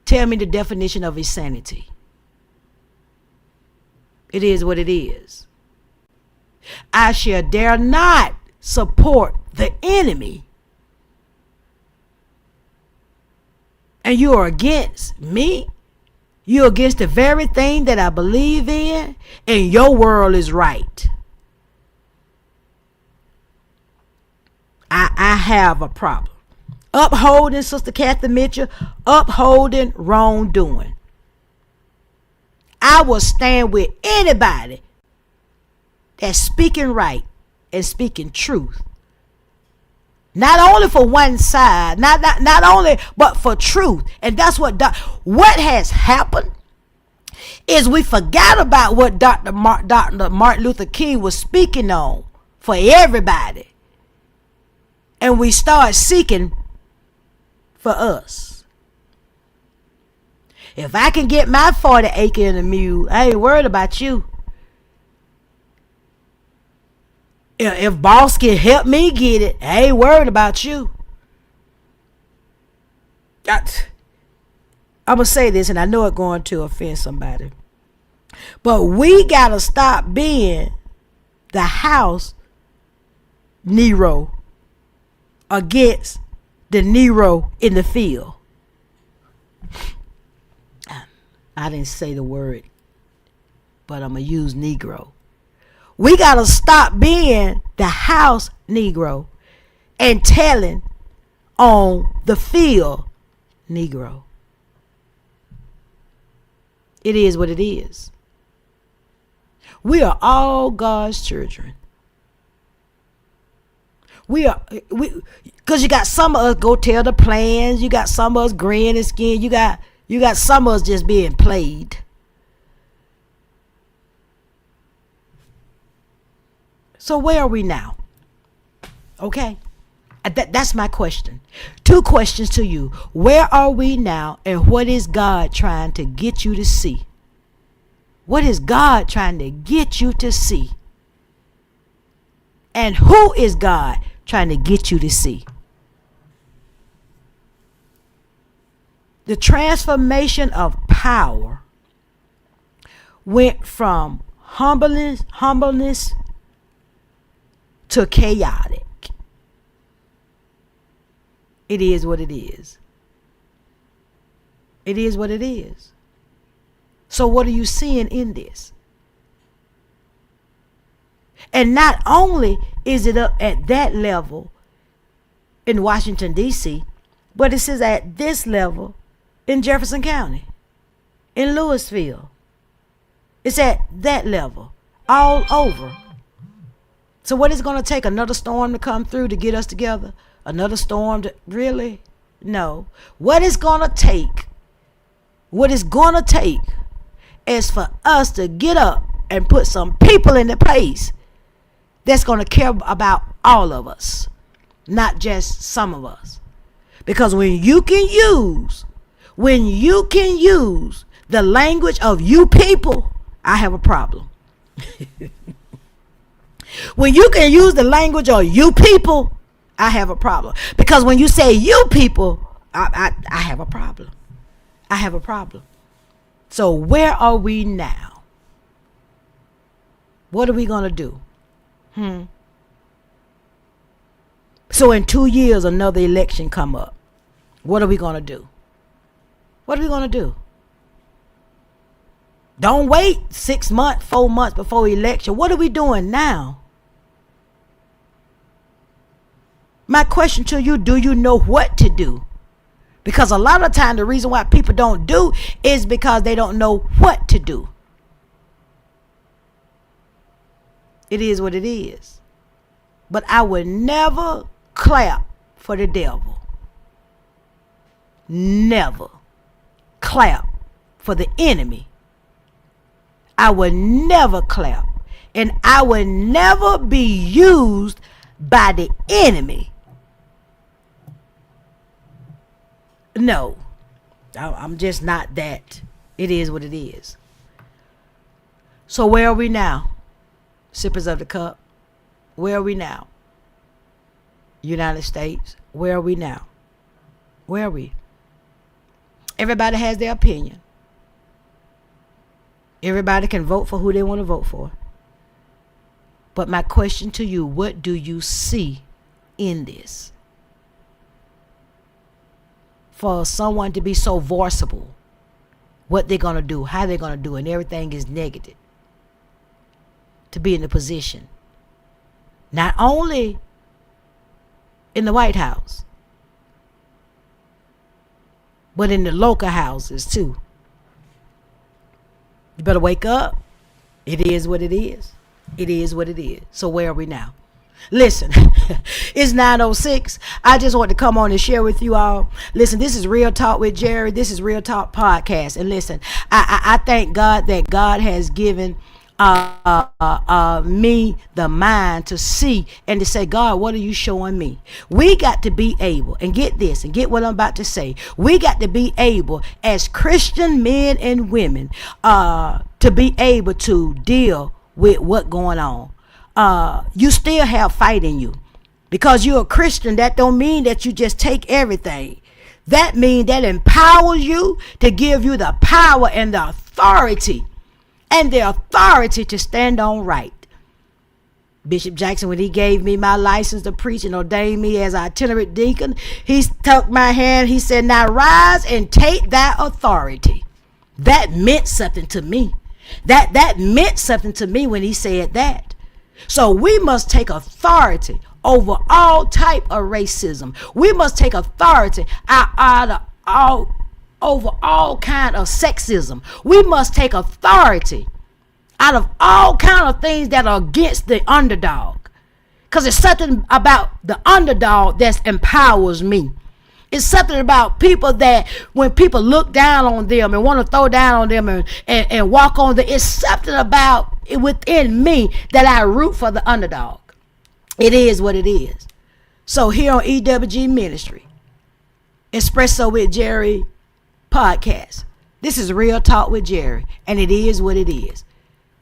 Tell me the definition of insanity. It is what it is. I shall dare not support the enemy. And you are against me. You're against the very thing that I believe in. And your world is right. I have a problem. Upholding Sister Kathy Mitchell. Upholding wrongdoing. I will stand with anybody that's speaking right and speaking truth. Not only for one side, not only, but for truth. And that's what has happened is we forgot about what Dr. Martin Luther King was speaking on for everybody. And we start seeking for us. If I can get my 40 acre and a mule, I ain't worried about you. If boss can help me get it, I ain't worried about you. I'm going to say this, and I know it's going to offend somebody. But we got to stop being the house Nero against the Nero in the field. I didn't say the word, but I'm going to use Negro. We got to stop being the house Negro and telling on the field Negro. It is what it is. We are all God's children. Because you got some of us go tell the plans. You got some of us grin and skin. You got some of us just being played. So where are we now? Okay. That's my question. 2 questions to you. Where are we now, and what is God trying to get you to see? What is God trying to get you to see? And who is God trying to get you to see? The transformation of power went from humbleness to chaotic. It is what it is. It is what it is. So what are you seeing in this? And not only is it up at that level in Washington, D.C., but it says at this level in Jefferson County, in Louisville. It's at that level, all over. So what is it going to take? Another storm to come through to get us together? Another storm to, really? No. What it's going to take is for us to get up and put some people in the place that's going to care about all of us, not just some of us. Because when you can use the language of you people, I have a problem. When you can use the language of you people, I have a problem. Because when you say you people, I have a problem. I have a problem. So where are we now? What are we going to do? So in 2 years, another election come up. What are we going to do? What are we going to do? Don't wait 6 months, 4 months before election. What are we doing now? My question to you, do you know what to do? Because a lot of time the reason why people don't do is because they don't know what to do. It is what it is. But I would never clap for the devil. Never clap for the enemy. I would never clap. And I would never be used by the enemy. No, I'm just not that. It is what it is. So where are we now? Sippers of the cup. Where are we now? United States. Where are we now? Where are we? Everybody has their opinion. Everybody can vote for who they want to vote for. But my question to you, what do you see in this? For someone to be so voiceable, what they're going to do, how they're going to do, and everything is negative. To be in the position, not only in the White House, but in the local houses too. You better wake up. It is what it is. It is what it is. So where are we now? Listen, it's 9:06. I just want to come on and share with you all. Listen, this is Real Talk with Gerri. This is Real Talk Podcast. And listen, I thank God that God has given me the mind to see and to say, God, what are you showing me? We got to be able, and get this, and get what I'm about to say. We got to be able as Christian men and women to be able to deal with what's going on. You still have fight in you. Because you're a Christian, that don't mean that you just take everything. That means that empowers you to give you the power and the authority. And the authority to stand on right. Bishop Jackson, when he gave me my license to preach and ordained me as itinerant deacon, he took my hand. He said, now rise and take that authority. That meant something to me. That meant something to me when he said that. So we must take authority over all type of racism. We must take authority over all kind of sexism. We must take authority out of all kind of things that are against the underdog. Because it's something about the underdog that empowers me. It's something about people that when people look down on them and want to throw down on them and walk on them, it's something about it within me that I root for the underdog. It is what it is. So here on EWG Ministry, Expresso with Gerri podcast, this is Real Talk with Gerri, and it is what it is.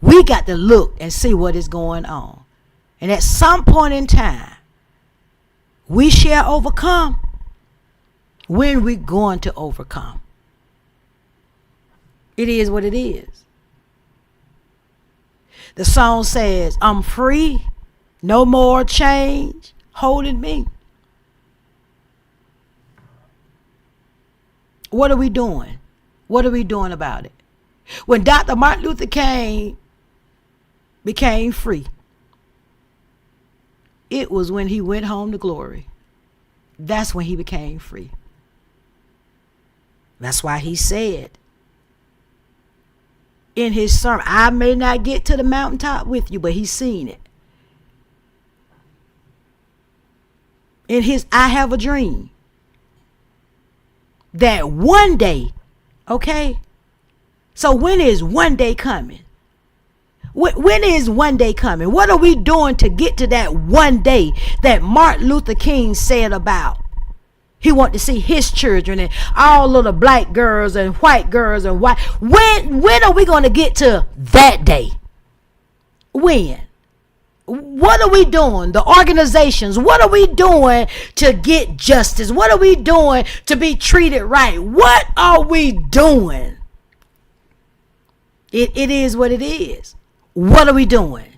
We got to look and see what is going on. And at some point in time, we shall overcome. When we going to overcome? It is what it is. The song says, I'm free, no more change holding me. What are we doing? What are we doing about it? When Dr. Martin Luther King became free, it was when he went home to glory. That's when he became free. That's why he said in his sermon, I may not get to the mountaintop with you, but he's seen it. In his I Have a Dream, that one day, okay? So when is one day coming? When is one day coming? What are we doing to get to that one day that Martin Luther King said about? He wanted to see his children and all of the black girls and white girls and white. When are we going to get to that day? When? What are we doing? The organizations, what are we doing to get justice? What are we doing to be treated right? What are we doing? It is what it is. What are we doing?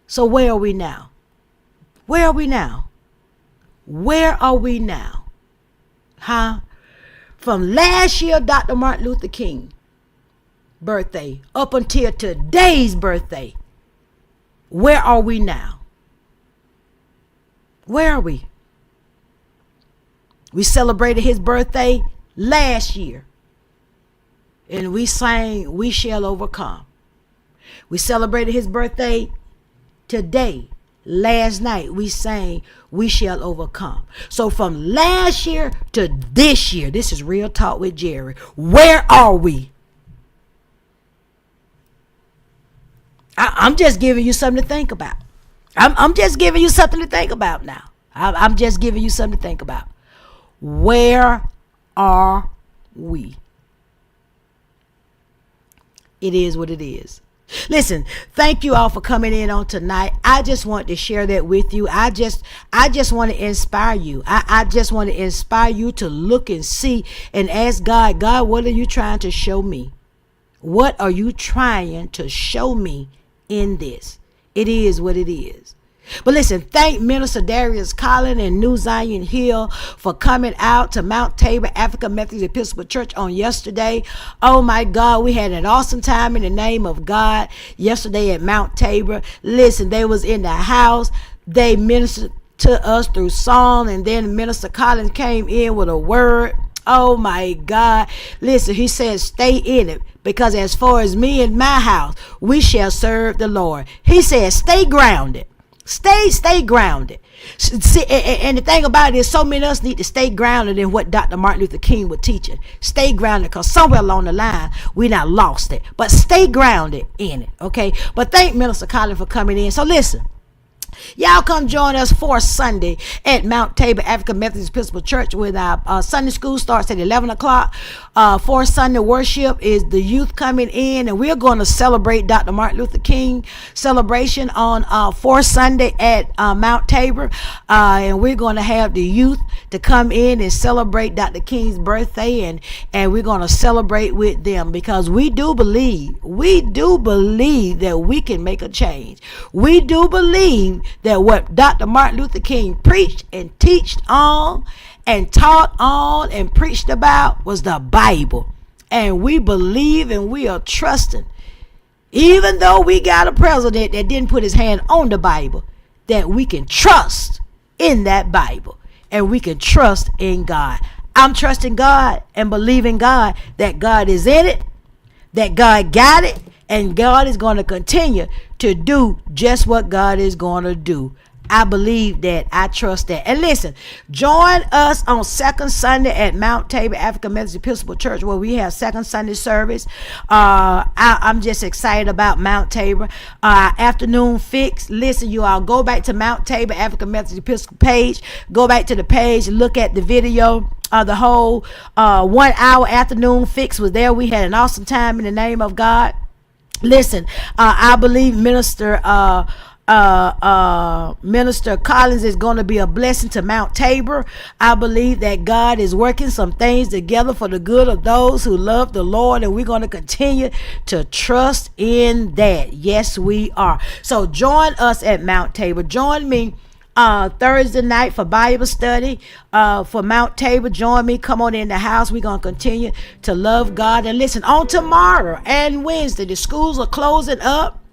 So where are we now? Where are we now? Where are we now? Huh? From last year, Dr. Martin Luther King birthday up until today's birthday, where are we now? Where are we? We celebrated his birthday last year, and we sang We Shall Overcome. We celebrated his birthday today. Last night we sang We Shall Overcome. So from last year to this year, this is Real Talk with Gerri. Where are we? I'm just giving you something to think about. I'm just giving you something to think about now. I'm just giving you something to think about. Where are we? It is what it is. Listen, thank you all for coming in on tonight. I just want to share that with you. I just want to inspire you. I just want to inspire you to look and see and ask God, what are you trying to show me? What are you trying to show me in this? It is what it is. But listen, thank Minister Darius Collins and New Zion Hill for coming out to Mount Tabor African Methodist Episcopal Church on yesterday. Oh my God, we had an awesome time in the name of God yesterday at Mount Tabor. Listen, they was in the house. They ministered to us through song, and then Minister Collins came in with a word. Oh my God. Listen, he said, stay in it, because as far as me and my house, we shall serve the Lord. He said, stay grounded. Stay grounded. See, and the thing about it is, so many of us need to stay grounded in what Dr. Martin Luther King was teaching. Stay grounded, because somewhere along the line, we not lost it. But stay grounded in it, okay? But thank Minister Collins for coming in. So listen. Y'all come join us for Sunday at Mount Tabor African Methodist Episcopal Church, with our Sunday school starts at 11 o'clock. For Sunday worship is the youth coming in, and we're going to celebrate Dr. Martin Luther King celebration on for Sunday at Mount Tabor. And we're going to have the youth to come in and celebrate Dr. King's birthday, and we're going to celebrate with them, because we do believe that we can make a change. We do believe that what Dr. Martin Luther King preached and teached on and taught on and preached about was the Bible. And we believe and we are trusting, even though we got a president that didn't put his hand on the Bible, that we can trust in that Bible, and we can trust in God. I'm trusting God and believing God that God is in it, that God got it, and God is going to continue to do just what God is going to do. I believe that. I trust that. And listen, join us on second Sunday at Mount Tabor African Methodist Episcopal Church, where we have second Sunday service. I'm just excited about Mount Tabor. Afternoon fix. Listen, you all, go back to Mount Tabor African Methodist Episcopal page. Go back to the page, look at the video. The whole 1 hour afternoon fix was there. We had an awesome time in the name of God. Listen, I believe Minister Collins is going to be a blessing to Mount Tabor. I believe that God is working some things together for the good of those who love the Lord, and we're going to continue to trust in that. Yes, we are. So join us at Mount Tabor. Join me Thursday night for Bible study for Mount Tabor. Join me. Come on in the house. We're going to continue to love God. And listen, on tomorrow and Wednesday, the schools are closing up.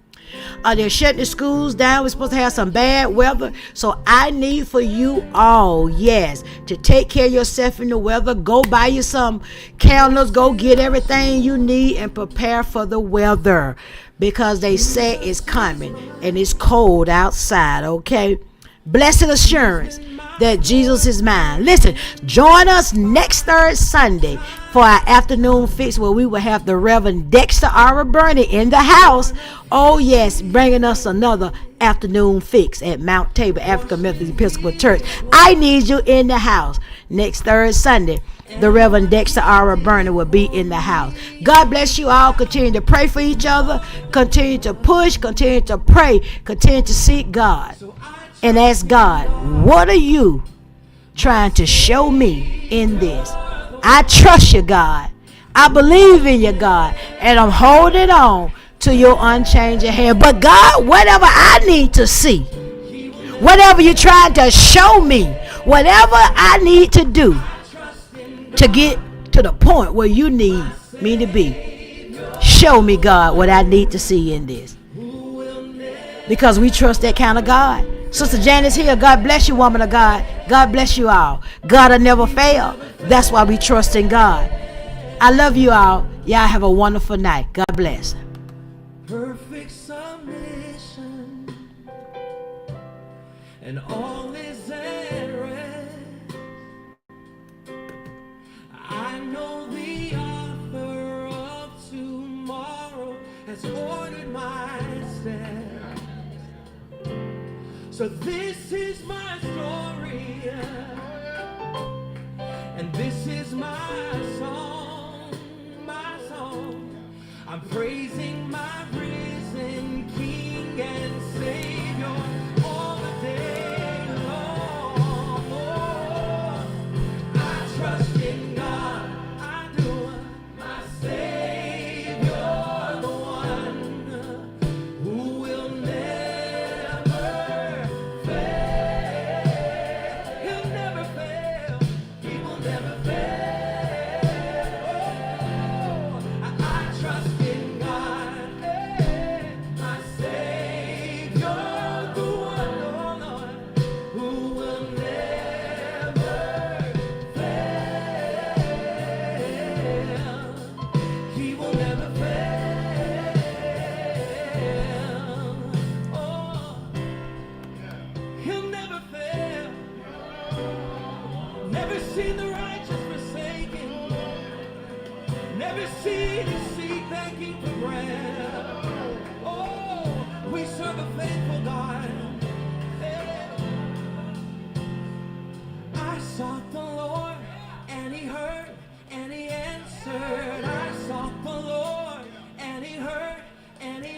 They're shutting the schools down. We're supposed to have some bad weather. So I need for you all, yes, to take care of yourself in the weather. Go buy you some calendars. Go get everything you need and prepare for the weather, because they say it's coming and it's cold outside, okay? Blessed assurance that Jesus is mine. Listen, join us next third Sunday for our afternoon fix, where we will have the Reverend Dexter R. Burney in the house. Oh yes, bringing us another afternoon fix at Mount Tabor African Methodist Episcopal Church. I need you in the house next third Sunday. The Reverend Dexter R. Burney will be in the house. God bless you all. Continue to pray for each other. Continue to push. Continue to pray. Continue to seek God. And ask God, what are you trying to show me in this? I trust you, God. I believe in you, God. And I'm holding on to your unchanging hand. But God, whatever I need to see, whatever you're trying to show me, whatever I need to do to get to the point where you need me to be, show me, God, what I need to see in this. Because we trust that kind of God. Sister Janice here. God bless you, woman of God. God bless you all. God will never fail. That's why we trust in God. I love you all. Y'all have a wonderful night. God bless. Perfect submission, and all is at rest. I know the author of tomorrow has ordered my steps. So this is my story, and this is my song, my song. I'm praising my risen King and Savior all the day long. Oh, I trust in God, I do, my Savior, the one who will never fail. He'll never fail. He will never fail. Oh, I trust in God, my Savior, the one, oh Lord, who will never fail. He will never fail. Oh, he'll never fail. Never seen the righteous forsaken. Never seen his seed begging for bread. Oh, we serve a faithful God. Hey. I sought the Lord, and he heard, and he answered. I sought the Lord, and he heard, and he